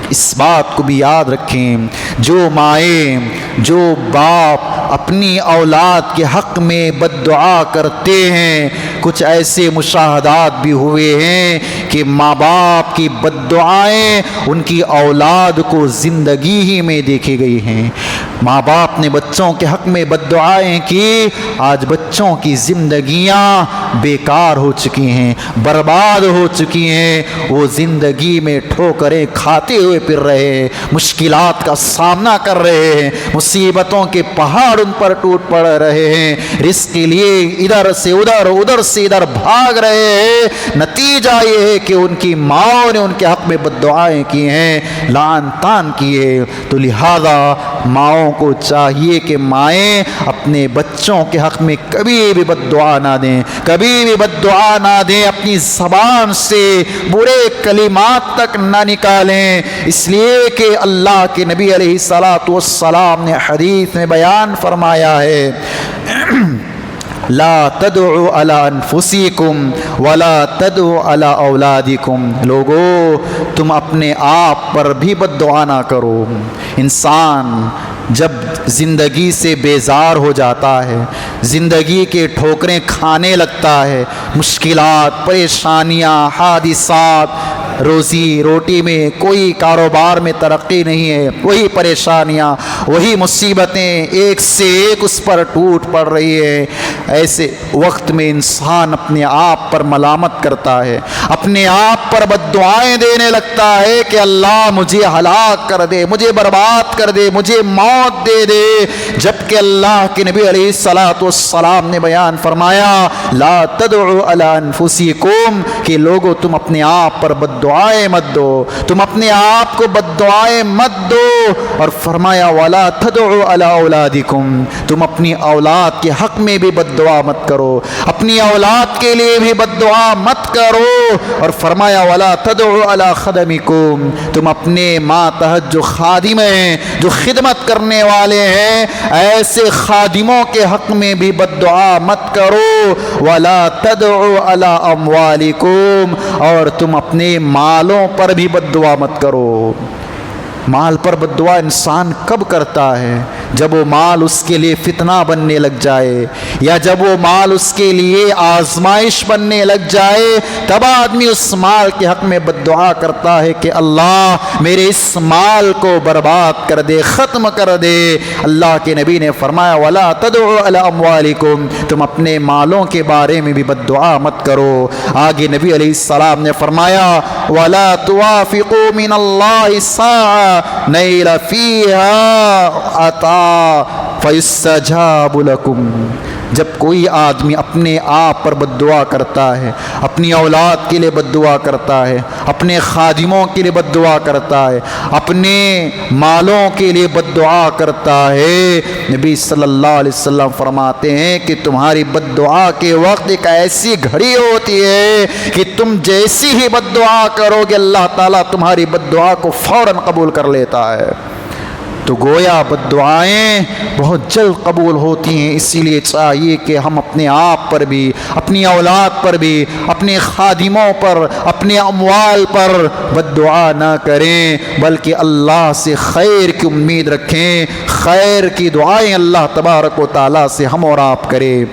اس بات کو بھی یاد رکھیں، جو مائیں، جو باپ اپنی اولاد کے حق میں بد دعا کرتے ہیں، کچھ ایسے مشاہدات بھی ہوئے ہیں کہ ماں باپ کی بد دعائیں ان کی اولاد کو زندگی ہی میں دیکھی گئی ہیں۔ ماں باپ نے بچوں کے حق میں بد دعائیں کی، آج بچوں کی زندگیاں بیکار ہو چکی ہیں، برباد ہو چکی ہیں، وہ زندگی میں ٹھوکریں کھاتے ہوئے پھر رہے ہیں، مشکلات کا سامنا کر رہے ہیں، مصیبتوں کے پہاڑ ان پر ٹوٹ پڑ رہے ہیں، رزق کے لیے ادھر سے ادھر بھاگ رہے ہیں۔ نتیجہ یہ ہے کہ ان کی ماں نے ان کے حق میں بد دعائیں کی ہیں، لعن طعن کیے۔ تو لہذا ماؤں کو چاہیے کہ مائیں اپنے بچوں کے حق میں کبھی بھی بد دعا نہ دیں، اپنی زبان سے برے کلمات تک نہ نکالیں، اس لیے کہ اللہ کے نبی علیہ الصلاۃ والسلام نے حدیث میں بیان فرمایا ہے لا تدعوا علی انفسکم ولا تدعوا علی اولادکم، لوگو تم اپنے آپ پر بھی بد دعا نہ کرو۔ انسان جب زندگی سے بیزار ہو جاتا ہے، زندگی کے ٹھوکریں کھانے لگتا ہے، مشکلات، پریشانیاں، حادثات روزی روٹی میں، کوئی کاروبار میں ترقی نہیں ہے، وہی پریشانیاں، وہی مصیبتیں ایک سے ایک اس پر ٹوٹ پڑ رہی ہے۔ ایسے وقت میں انسان اپنے آپ پر ملامت کرتا ہے، اپنے آپ پر بد دعائیں دینے لگتا ہے کہ اللہ مجھے ہلاک کر دے، مجھے برباد کر دے، مجھے موت دے دے، جبکہ اللہ کے نبی علیہ الصلوۃ والسلام نے بیان فرمایا لا تدعوا علی انفسکم کہ لوگو تم اپنے آپ پر بد دعائیں مت دو، تم اپنے آپ کو بد دعائیں مت دو، اور فرمایا ولا تدعوا علی اولادکم تم اپنی اولاد کے حق میں بھی بد دعا مت کرو، اپنی اولاد کے لیے بھی بد دعا مت کرو، اور فرمایا ولا تدعوا علی خدمکم تم اپنے ماتحت جو خادم ہیں، جو خدمت کرنے والے ہیں، ایسے خادموں کے حق میں بھی بد دعا مت کرو، ولا تدعوا علی اموالکم اور تم اپنے مالوں پر بھی بد دعا مت کرو۔ مال پر بد دعا انسان کب کرتا ہے؟ جب وہ مال اس کے لیے فتنہ بننے لگ جائے، یا جب وہ مال اس کے لیے آزمائش بننے لگ جائے، تب آدمی اس مال کے حق میں بد دعا کرتا ہے کہ اللہ میرے اس مال کو برباد کر دے، ختم کر دے۔ اللہ کے نبی نے فرمایا وَلَا تَدْعُوا عَلَىٰ أَمْوَالِكُمْ تم اپنے مالوں کے بارے میں بھی بد دعا مت کرو۔ آگے نبی علیہ السلام نے فرمایا وَلَا تُوَافِقُوا مِنَ اللَّهِ سَاعَةً نَيْلَ فِيهَا عَطَاءً فَيُسْتَجَابُ لَكُمْ جب کوئی آدمی اپنے آپ پر بد دعا کرتا ہے، اپنی اولاد کے لیے بد دعا کرتا ہے، اپنے خادموں کے لیے بد دعا کرتا ہے، اپنے مالوں کے لیے بد دعا کرتا ہے، نبی صلی اللہ علیہ وسلم فرماتے ہیں کہ تمہاری بد دعا کے وقت ایک ایسی گھڑی ہوتی ہے کہ تم جیسی ہی بد دعا کرو گے اللہ تعالیٰ تمہاری بد دعا کو فوراً قبول کر لیتا ہے۔ تو گویا بد دعائیں بہت جلد قبول ہوتی ہیں، اسی لیے چاہیے کہ ہم اپنے آپ پر بھی، اپنی اولاد پر بھی، اپنے خادموں پر، اپنے اموال پر بد دعا نہ کریں، بلکہ اللہ سے خیر کی امید رکھیں، خیر کی دعائیں اللہ تبارک و تعالیٰ سے ہم اور آپ کریں۔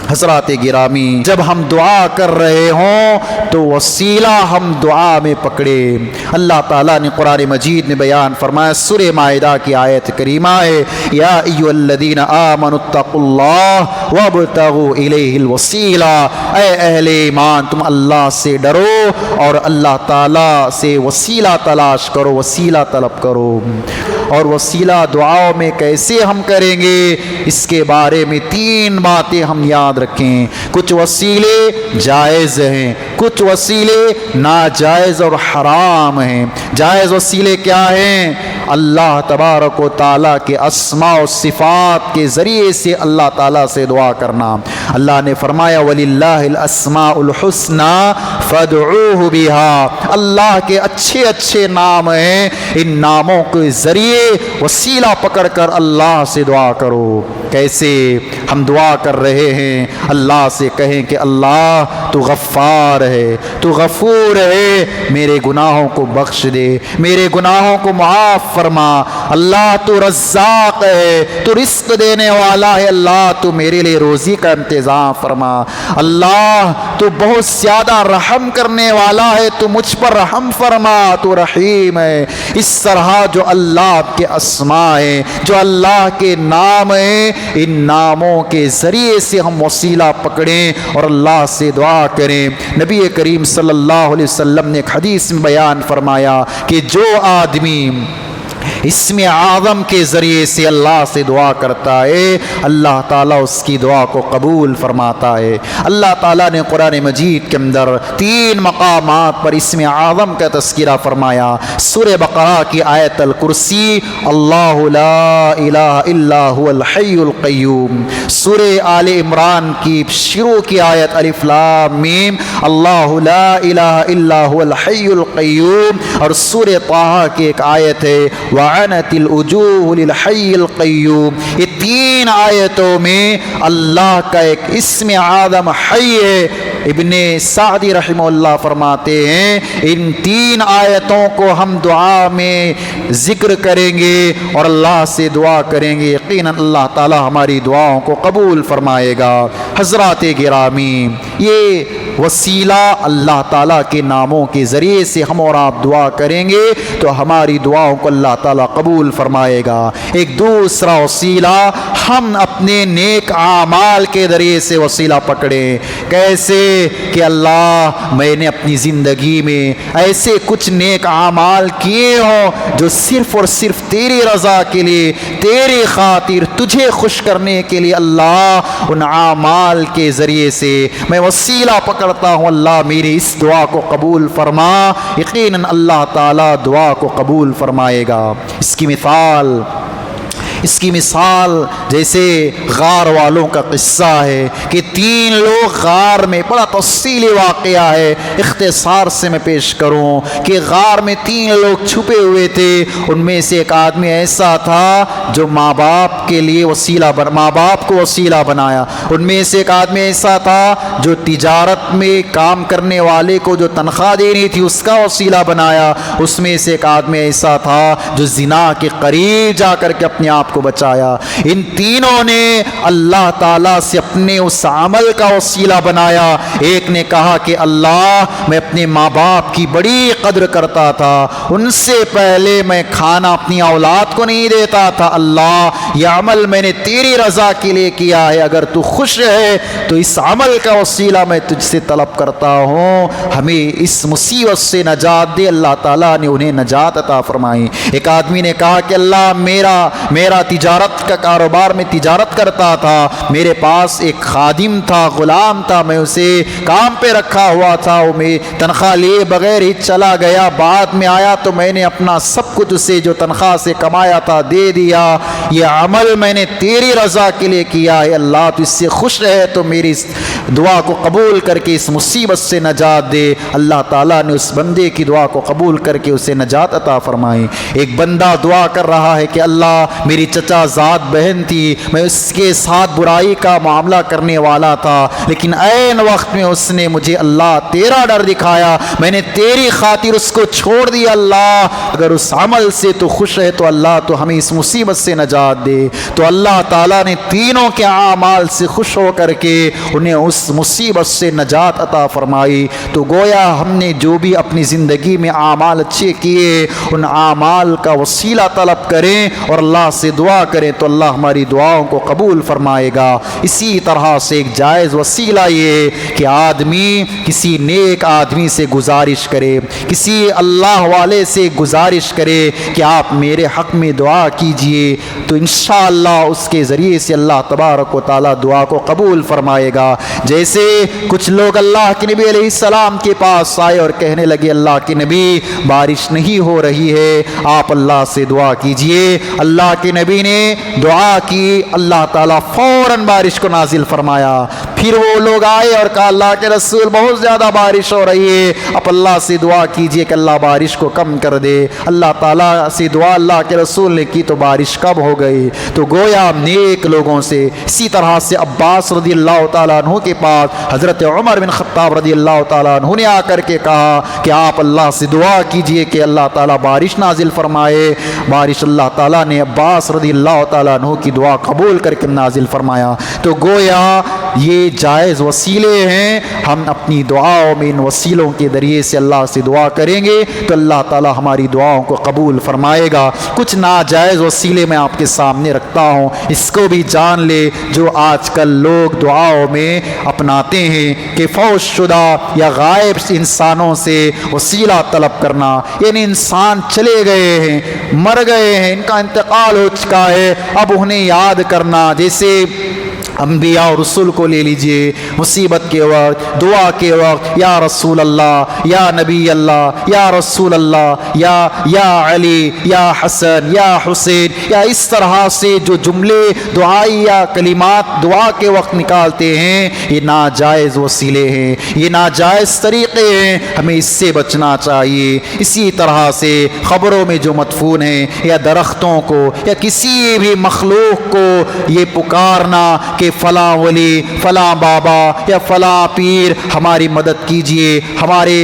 حضرات گرامی، جب ہم دعا کر رہے ہوں تو وسیلہ ہم دعا میں پکڑے۔ اللہ تعالیٰ نے قرآن مجید میں بیان فرمایا، سورہ مائدہ کی آیت کریمہ ہے یا ایھا الذین آمنوا اتقوا اللہ وابتغوا الیہ الوسیلہ اے اہل ایمان تم اللہ سے ڈرو اور اللہ تعالیٰ سے وسیلہ تلاش کرو، وسیلہ طلب کرو۔ اور وسیلہ دعاؤں میں کیسے ہم کریں گے، اس کے بارے میں 3 باتیں ہم یاد رکھیں۔ کچھ وسیلے جائز ہیں، کچھ وسیلے ناجائز اور حرام ہیں۔ جائز وسیلے کیا ہیں؟ اللہ تبارک و تعالیٰ کے اسماء و صفات کے ذریعے سے اللہ تعالیٰ سے دعا کرنا۔ اللہ نے فرمایا وَلِلَّهِ الْأَسْمَاءُ الْحُسْنَى فَادْعُوهُ بِهَا اللہ کے اچھے اچھے نام ہیں، ان ناموں کے ذریعے وسیلہ پکڑ کر اللہ سے دعا کرو۔ کیسے؟ ہم دعا کر رہے ہیں، اللہ سے کہیں کہ اللہ تو غفار ہے، تو غفور ہے، میرے گناہوں کو بخش دے، میرے گناہوں کو معاف فرما۔ اللہ تو رزاق ہے، تو رزق دینے والا ہے، اللہ تو میرے لیے روزی کا انتظام فرما۔ اللہ تو بہت زیادہ رحم کرنے والا ہے، تو مجھ پر رحم فرما، تو رحیم ہے۔ اس طرح جو اللہ کے اسماء ہیں، جو اللہ کے نام ہیں، ان ناموں کے ذریعے سے ہم وسیلہ پکڑیں اور اللہ سے دعا کریں۔ نبی کریم صلی اللہ علیہ وسلم نے ایک حدیث میں بیان فرمایا کہ جو آدمی اسم اعظم کے ذریعے سے اللہ سے دعا کرتا ہے اللہ تعالیٰ اس کی دعا کو قبول فرماتا ہے۔ اللہ تعالیٰ نے قرآن مجید کے اندر 3 مقامات پر اسم اعظم کا تذکرہ فرمایا۔ سورہ بقرہ کی آیت الکرسی اللہ لا الہ الا هو الحی القیوم، سورہ آل عمران کی شروع کی آیت الف لام میم اللہ لا الہ الا هو الحی القیوم، اور سورہ طٰہٰ کی ایک آیت ہے وعنت الوجوہ للحی القیوم۔ یہ 3 آیتوں میں اللہ کا ایک اسم اعظم حی ہے۔ ابن سعدی رحمہ اللہ فرماتے ہیں ان 3 آیتوں کو ہم دعا میں ذکر کریں گے اور اللہ سے دعا کریں گے، یقیناً اللہ تعالی ہماری دعاؤں کو قبول فرمائے گا۔ حضرات گرامی، یہ وسیلہ اللہ تعالیٰ کے ناموں کے ذریعے سے ہم اور آپ دعا کریں گے تو ہماری دعاؤں کو اللہ تعالیٰ قبول فرمائے گا۔ ایک دوسرا وسیلہ ہم اپنے نیک اعمال کے ذریعے سے وسیلہ پکڑیں۔ کیسے کہ اللہ میں نے اپنی زندگی میں ایسے کچھ نیک اعمال کیے ہوں جو صرف اور صرف تیری رضا کے لیے، تیری خاطر، تجھے خوش کرنے کے لیے اللہ ان اعمال کے ذریعے سے میں وسیلہ پکڑتا ہوں، اللہ میری اس دعا کو قبول فرما۔ یقیناً اللہ تعالیٰ دعا کو قبول فرمائے گا۔ اس کی مثال جیسے غار والوں کا قصہ ہے کہ 3 لوگ غار میں، بڑا تفصیلی واقعہ ہے، اختصار سے میں پیش کروں کہ غار میں 3 لوگ چھپے ہوئے تھے۔ ان میں سے ایک آدمی ایسا تھا جو ماں باپ کو وسیلہ بنایا۔ ان میں سے ایک آدمی ایسا تھا جو تجارت میں کام کرنے والے کو جو تنخواہ دینی تھی اس کا وسیلہ بنایا۔ اس میں سے ایک آدمی ایسا تھا جو زنا کے قریب جا کر کے اپنے آپ کو بچایا۔ ان تینوں نے اللہ تعالیٰ سے اپنے اس عمل کا وسیلہ بنایا۔ ایک نے کہا کہ اللہ میں اپنے ماں باپ کی بڑی قدر کرتا تھا، ان سے پہلے میں کھانا اپنی اولاد کو نہیں دیتا تھا، اللہ یہ عمل میں نے تیری رضا کے لیے کیا ہے، اگر تو خوش ہے تو اس عمل کا وسیلہ میں تجھ سے طلب کرتا ہوں، ہمیں اس مصیبت سے نجات دے۔ اللہ تعالیٰ نے انہیں نجات عطا فرمائی۔ ایک آدمی نے کہا کہ اللہ میرا تجارت کا کاروبار میں تجارت کرتا تھا، میرے پاس ایک خادم تھا، غلام تھا، میں اسے کام پہ رکھا ہوا تھا، وہ میں تنخواہ لیے بغیر ہی چلا گیا، بعد میں آیا تو میں نے اپنا سب کچھ اسے جو تنخواہ سے کمایا تھا دے دیا، یہ عمل میں نے تیری رضا کے لیے کیا ہے، اللہ تو اس سے خوش ہے تو میری اس دعا کو قبول کر کے اس مصیبت سے نجات دے۔ اللہ تعالیٰ نے اس بندے کی دعا کو قبول کر کے اسے نجات عطا فرمائی۔ ایک بندہ دعا کر رہا ہے کہ اللہ میری چچا زاد بہن تھی، میں اس کے ساتھ برائی کا معاملہ کرنے والا تھا، لیکن عین وقت میں اس نے مجھے اللہ تیرا ڈر دکھایا، میں نے تیری خاطر اس کو چھوڑ دیا، اللہ اگر اس عمل سے تو خوش ہے تو اللہ تو ہمیں اس مصیبت سے نجات دے۔ تو اللہ تعالیٰ نے تینوں کے اعمال سے خوش ہو کر کے انہیں اس مصیبت سے نجات عطا فرمائی۔ تو گویا ہم نے جو بھی اپنی زندگی میں اعمال اچھے کیے ان اعمال کا وسیلہ طلب کریں اور اللہ سے دعا کریں تو اللہ ہماری دعاؤں کو قبول فرمائے گا۔ اسی طرح سے ایک جائز وسیلہ یہ کہ آدمی کسی نیک آدمی سے گزارش کرے، کسی اللہ والے سے گزارش کرے کہ آپ میرے حق میں دعا کیجئے، تو انشاءاللہ اس کے ذریعے سے اللہ تبارک و تعالیٰ دعا کو قبول فرمائے گا۔ جیسے کچھ لوگ اللہ کے نبی علیہ السلام کے پاس آئے اور کہنے لگے اللہ کے نبی بارش نہیں ہو رہی ہے، آپ اللہ سے دعا کیجئے۔ اللہ کے نبی نے دعا کی، اللہ تعالیٰ فوراً بارش کو نازل فرمایا۔ پھر وہ لوگ آئے اور کہا اللہ کے رسول بہت زیادہ بارش ہو رہی ہے، آپ اللہ سے دعا کیجئے کہ اللہ بارش کو کم کر دے۔ اللہ تعالیٰ سے دعا اللہ کے رسول نے کی تو بارش کب ہو گئی۔ تو گویا نیک لوگوں سے، اسی طرح سے عباس رضی اللہ تعالیٰ عنہ کے پاس حضرت عمر بن خطاب رضی اللہ تعالیٰ عنہ نے آ کر کے کہا کہ آپ اللہ سے دعا کیجئے کہ اللہ تعالیٰ بارش نازل فرمائے۔ بارش اللہ تعالیٰ نے عباس رضی اللہ تعالیٰ عنہ کی دعا قبول کر کے نازل فرمایا۔ تو گویا یہ جائز وسیلے ہیں، ہم اپنی دعاؤں میں ان وسیلوں کے ذریعے سے اللہ سے دعا کریں گے تو اللہ تعالیٰ ہماری دعاؤں کو قبول فرمائے گا۔ کچھ ناجائز وسیلے میں آپ کے سامنے رکھتا ہوں، اس کو بھی جان لے جو آج کل لوگ دعاؤں میں اپناتے ہیں کہ فوت شدہ یا غائب انسانوں سے وسیلہ طلب کرنا، یعنی انسان چلے گئے ہیں، مر گئے ہیں، ان کا انتقال ہو چکا ہے، اب انہیں یاد کرنا، جیسے انبیاء اور رسول کو لے لیجئے، مصیبت کے وقت، دعا کے وقت یا رسول اللہ، یا نبی اللہ، یا رسول اللہ، یا علی، یا حسن، یا حسین، یا اس طرح سے جو جملے دعائی یا کلمات دعا کے وقت نکالتے ہیں، یہ ناجائز وسیلے ہیں، یہ ناجائز طریقے ہیں، ہمیں اس سے بچنا چاہیے۔ اسی طرح سے خبروں میں جو مدفون ہیں یا درختوں کو یا کسی بھی مخلوق کو یہ پکارنا کہ فلاں ولی، فلاں بابا یا فلاں پیر ہماری مدد کیجئے، ہمارے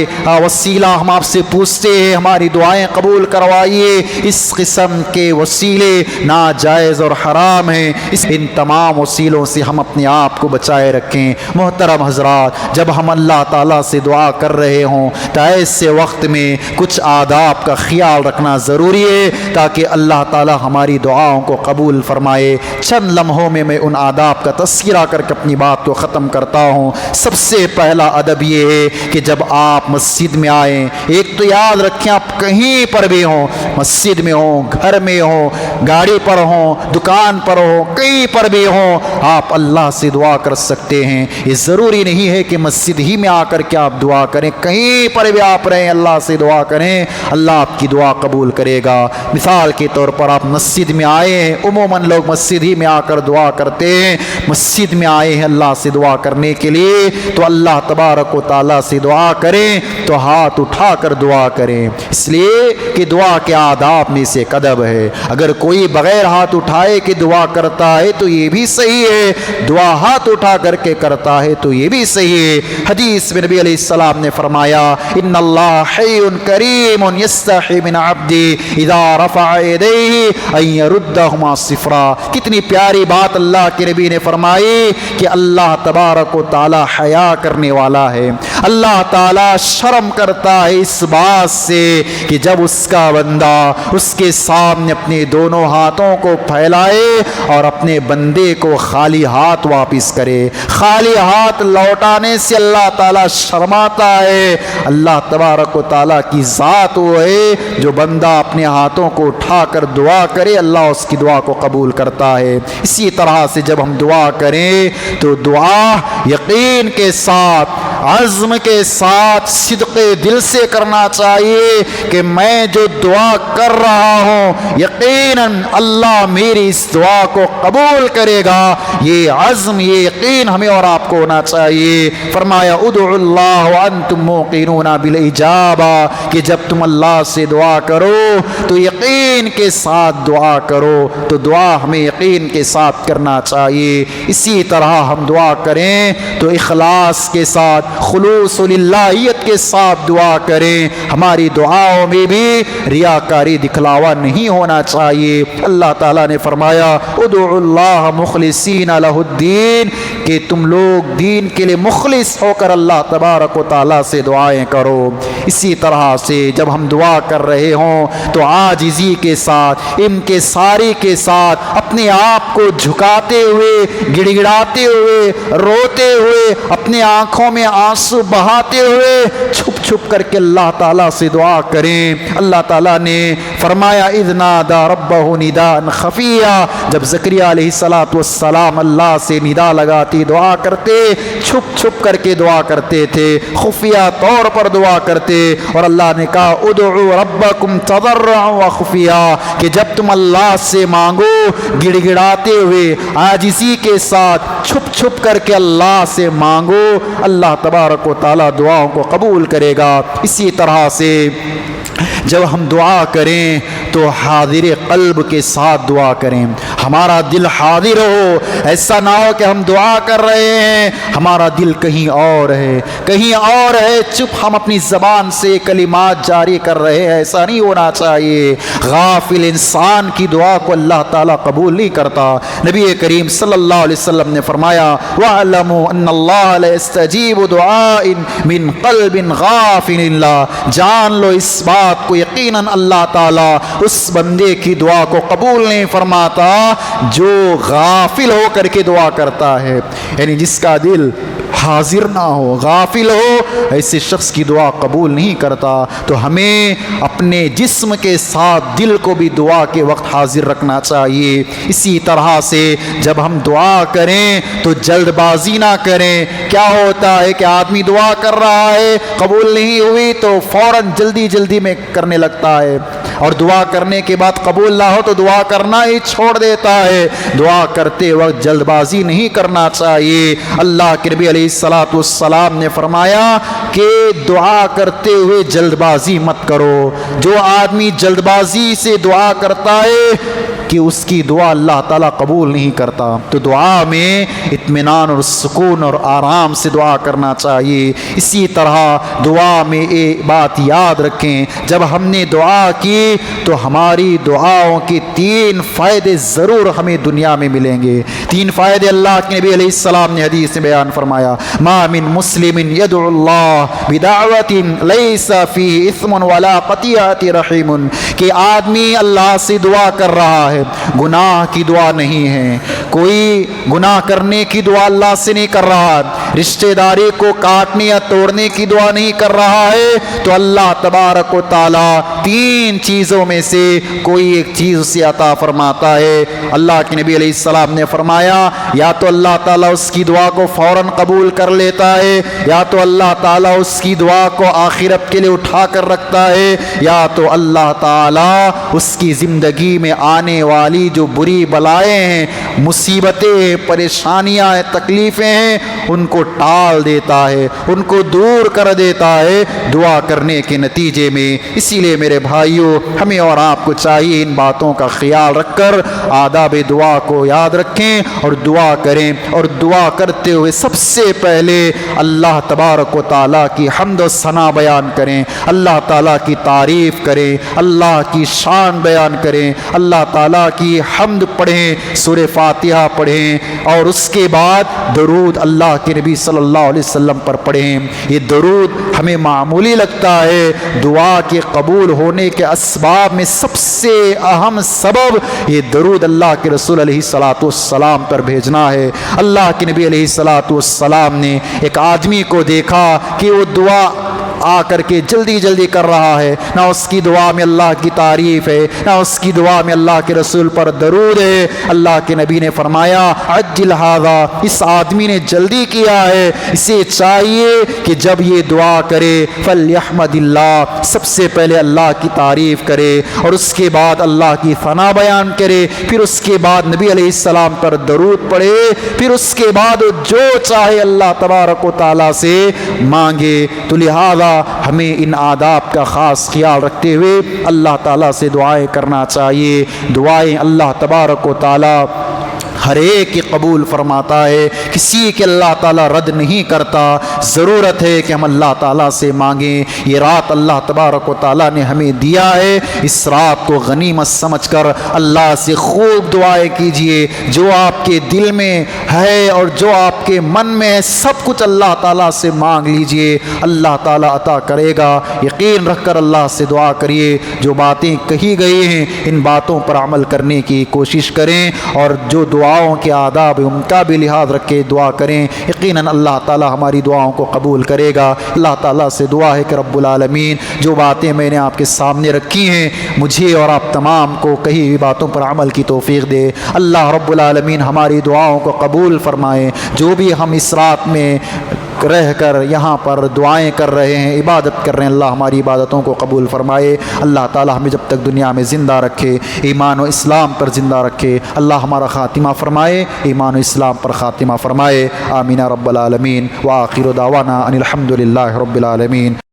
وسیلہ ہم آپ سے پوچھتے ہیں، ہماری دعائیں قبول کروائیے، اس قسم کے وسیلے ناجائز اور حرام ہیں۔ ان تمام وسیلوں سے ہم اپنے آپ کو بچائے رکھیں۔ محترم حضرات، جب ہم اللہ تعالیٰ سے دعا کر رہے ہوں تو ایسے وقت میں کچھ آداب کا خیال رکھنا ضروری ہے تاکہ اللہ تعالیٰ ہماری دعاؤں کو قبول فرمائے۔ چند لمحوں میں ان آداب کا تذکرہ کر کے اپنی بات کو ختم کرتا ہوں۔ سب سے پہلا ادب یہ ہے کہ جب آپ مسجد میں آئیں، ایک تو یاد رکھیں آپ کہیں پر بھی ہوں، مسجد میں ہوں، گھر میں ہوں، گاڑی پر ہوں، دکان پر ہوں، کہیں پر بھی ہوں، آپ اللہ سے دعا کر سکتے ہیں۔ یہ ضروری نہیں ہے کہ مسجد ہی میں آ کر کے آپ دعا کریں، کہیں پر بھی آپ رہیں اللہ سے دعا کریں، اللہ آپ کی دعا قبول کرے گا۔ مثال کے طور پر آپ مسجد میں آئے ہیں، عموماً لوگ مسجد ہی میں آ کر دعا کرتے ہیں، مسجد میں آئے ہیں اللہ سے دعا کرنے کے لیے تو اللہ تبارک و تعالیٰ سے دعا کریں تو ہاتھ اٹھا کر دعا کریں، اس لیے کہ دعا کے آداب میں سے ایک ادب ہے۔ اگر کوئی بغیر ہاتھ اٹھائے کہ دعا کرتا ہے تو یہ بھی صحیح ہے، دعا ہاتھ اٹھا کر کے کرتا ہے تو یہ بھی صحیح ہے۔ حدیث میں نبی علیہ السلام نے فرمایا ان اللہ حی کریم یستحی من عبدی اذا رفع یدیہ ان یردہما صفرا۔ کتنی پیاری بات اللہ کے نبی نے فرمائی کہ اللہ تبارک و تعالی حیا کرنے والا ہے، اللہ تعالی شرم کرتا ہے اس بات سے کہ جب اس کا بندہ اس کے سامنے اپنے دونوں ہاتھوں کو پھیلائے اور اپنے بندے کو خالی ہاتھ واپس کرے۔ خالی ہاتھ لوٹانے سے اللہ تعالیٰ شرماتا ہے۔ اللہ تبارک و تعالیٰ کی ذات وہ ہے جو بندہ اپنے ہاتھوں کو اٹھا کر دعا کرے اللہ اس کی دعا کو قبول کرتا ہے۔ اسی طرح سے جب ہم دعا کریں تو دعا یقین کے ساتھ، عزم کے ساتھ، صدق دل سے کرنا چاہیے کہ میں جو دعا کر رہا ہوں یقیناً اللہ میری اس دعا کو قبول کرے گا۔ یہ عزم، یہ یقین ہمیں اور آپ کو ہونا چاہیے۔ فرمایا ادعوا اللہ وانتم موقنون بالاجابہ، کہ جب تم اللہ سے دعا کرو تو یقین کے ساتھ دعا کرو، تو دعا ہمیں یقین کے ساتھ کرنا چاہیے۔ اسی طرح ہم دعا کریں تو اخلاص کے ساتھ، خلوص للہیت کے ساتھ دعا کریں۔ ہماری دعاؤں میں بھی ریاکاری دکھلاوا نہیں ہونا چاہیے۔ اللہ تعالیٰ نے فرمایا ادعوا اللہ مخلصین لہ الدین، کہ تم لوگ دین کے لیے مخلص ہو کر اللہ تبارک و تعالیٰ سے دعائیں کرو۔ اسی طرح سے جب ہم دعا کر رہے ہوں تو عاجزی کے ساتھ، انکساری کے ساتھ، اپنے آپ کو جھکاتے ہوئے، گڑ گڑاتے ہوئے، روتے ہوئے، اپنے آنکھوں میں آنسو بہاتے ہوئے چھپ چھپ کر کے اللہ تعالیٰ سے دعا کریں۔ اللہ تعالیٰ نے فرمایا اذ نادى ربه نداء خفیا، جب زکریا علیہ السلام اللہ سے ندا لگاتی دعا کرتے، چھپ چھپ کر کے دعا کرتے تھے، خفیہ طور پر دعا کرتے، اور اللہ نے کہا ادعوا ربکم تضرعا وخفیا، کہ جب تم اللہ سے مانگو گڑ گڑاتے ہوئے، عاجزی کے ساتھ، چھپ چھپ کر کے اللہ سے مانگو، اللہ تبارک و تعالیٰ دعاؤں کو قبول کرے گا۔ اسی طرح سے جب ہم دعا کریں تو حاضر قلب کے ساتھ دعا کریں، ہمارا دل حاضر ہو، ایسا نہ ہو کہ ہم دعا کر رہے ہیں ہمارا دل کہیں اور ہے، کہیں اور ہے، چپ ہم اپنی زبان سے کلمات جاری کر رہے ہیں، ایسا نہیں ہونا چاہیے۔ غافل انسان کی دعا کو اللہ تعالیٰ قبول نہیں کرتا۔ نبی کریم صلی اللہ علیہ وسلم نے فرمایا وَاعْلَمُوا أَنَّ اللَّهَ لَيَسْتَجِيبُ دُعَاءٍ مِّن قَلْبٍ غَافِلٍ لَّهُ، جان لو اس بات کو یقیناً اللہ تعالیٰ اس بندے کی دعا کو قبول نہیں فرماتا جو غافل ہو کر کے دعا کرتا ہے، یعنی جس کا دل حاضر نہ ہو، غافل ہو، ایسے شخص کی دعا قبول نہیں کرتا۔ تو ہمیں اپنے جسم کے ساتھ دل کو بھی دعا کے وقت حاضر رکھنا چاہیے۔ اسی طرح سے جب ہم دعا کریں تو جلد بازی نہ کریں۔ کیا ہوتا ہے کہ آدمی دعا کر رہا ہے، قبول نہیں ہوئی تو فوراً جلدی جلدی میں کرنے لگتا ہے، اور دعا کرنے کے بعد قبول نہ ہو تو دعا کرنا ہی چھوڑ دیتا ہے۔ دعا کرتے وقت جلد بازی نہیں کرنا چاہیے۔ اللہ کے نبی علیہ السلام نے فرمایا کہ دعا کرتے ہوئے جلد بازی مت کرو۔ جو آدمی جلد بازی سے دعا کرتا ہے کہ اس کی دعا اللہ تعالیٰ قبول نہیں کرتا۔ تو دعا میں اطمینان اور سکون اور آرام سے دعا کرنا چاہیے۔ اسی طرح دعا میں ایک بات یاد رکھیں، جب ہم نے دعا کی تو ہماری دعاؤں کے 3 فائدے ضرور ہمیں دنیا میں ملیں گے۔ 3 فائدے اللہ کے نبی علیہ السلام نے حدیث میں بیان فرمایا، ما من مسلم يدعو اللہ بدعوت لیس فیہ اثم ولا قطیعۃ رحم، کہ آدمی اللہ سے دعا کر رہا ہے، گناہ کی دعا نہیں ہے، کوئی گناہ کرنے کی دعا اللہ سے نہیں کر رہا، رشتہ داری کو کاٹنے یا توڑنے کی دعا نہیں کر رہا ہے، تو اللہ تبارک و تعالی 3 چیزوں میں سے کوئی ایک چیز اسے عطا فرماتا ہے۔ اللہ کے نبی علیہ السلام نے فرمایا، یا تو اللہ تعالیٰ اس کی دعا کو فوراً قبول کر لیتا ہے، یا تو اللہ تعالیٰ اس کی دعا کو آخرت کے لیے اٹھا کر رکھتا ہے، یا تو اللہ تعالیٰ اس کی زندگی میں آنے والی جو بری بلائیں ہیں، مصیبتیں، پریشانیاں، تکلیفیں ہیں، ان کو ٹال دیتا ہے، ان کو دور کر دیتا ہے دعا کرنے کے نتیجے میں۔ اسی لیے میرے بھائیوں، ہمیں اور آپ کو چاہیے ان باتوں کا خیال رکھ کر آداب دعا کو یاد رکھیں اور دعا کریں، اور دعا کرتے ہوئے سب سے پہلے اللہ تبارک و تعالیٰ کی حمد و ثنا بیان کریں، اللہ تعالیٰ کی تعریف کریں، اللہ کی شان بیان کریں، اللہ تعالیٰ کی حمد پڑھیں، سورہ فاتحہ پڑھیں، اور اس کے بعد درود اللہ کے نبی صلی اللہ علیہ وسلم پر پڑھیں۔ یہ درود ہمیں معمولی لگتا ہے، دعا کے قبول ہونے کے اسباب میں سب سے اہم سبب یہ درود اللہ کے رسول علیہ الصلاۃ والسلام پر بھیجنا ہے۔ اللہ کے نبی علیہ الصلاۃ والسلام نے ایک آدمی کو دیکھا کہ وہ دعا آ کر کے جلدی جلدی کر رہا ہے، نہ اس کی دعا میں اللہ کی تعریف ہے، نہ اس کی دعا میں اللہ کے رسول پر درود ہے۔ اللہ کے نبی نے فرمایا، عجل ھذا، اس آدمی نے جلدی کیا ہے، اسے چاہیے کہ جب یہ دعا کرے فلیحمد اللہ، سب سے پہلے اللہ کی تعریف کرے، اور اس کے بعد اللہ کی ثنا بیان کرے، پھر اس کے بعد نبی علیہ السلام پر درود پڑھے، پھر اس کے بعد جو چاہے اللہ تبارک و تعالیٰ سے مانگے۔ تو لہذا ہمیں ان آداب کا خاص خیال رکھتے ہوئے اللہ تعالیٰ سے دعائیں کرنا چاہیے۔ دعائیں اللہ تبارک و تعالیٰ ہر ایک کی قبول فرماتا ہے، کسی کے اللہ تعالیٰ رد نہیں کرتا۔ ضرورت ہے کہ ہم اللہ تعالیٰ سے مانگیں۔ یہ رات اللہ تبارک و تعالیٰ نے ہمیں دیا ہے، اس رات کو غنیمت سمجھ کر اللہ سے خوب دعائیں کیجئے، جو آپ کے دل میں ہے اور جو آپ کے من میں ہے سب کچھ اللہ تعالیٰ سے مانگ لیجئے، اللہ تعالیٰ عطا کرے گا۔ یقین رکھ کر اللہ سے دعا کریے، جو باتیں کہی گئی ہیں ان باتوں پر عمل کرنے کی کوشش کریں، اور جو دعاؤں کے آداب ان کا بھی لحاظ رکھے دعا کریں، یقیناً اللہ تعالیٰ ہماری دعاؤں کو قبول کرے گا۔ اللہ تعالیٰ سے دعا ہے کہ رب العالمین جو باتیں میں نے آپ کے سامنے رکھی ہیں مجھے اور آپ تمام کو کہی ہوئی باتوں پر عمل کی توفیق دے۔ اللہ رب العالمین ہماری دعاؤں کو قبول فرمائے۔ جو بھی ہم اس رات میں رہ کر یہاں پر دعائیں کر رہے ہیں، عبادت کر رہے ہیں، اللہ ہماری عبادتوں کو قبول فرمائے۔ اللہ تعالیٰ ہمیں جب تک دنیا میں زندہ رکھے، ایمان و اسلام پر زندہ رکھے، اللہ ہمارا خاتمہ فرمائے، ایمان و اسلام پر خاتمہ فرمائے۔ آمین رب العالمین، وآخر دعوانا ان الحمد للہ رب العالمین۔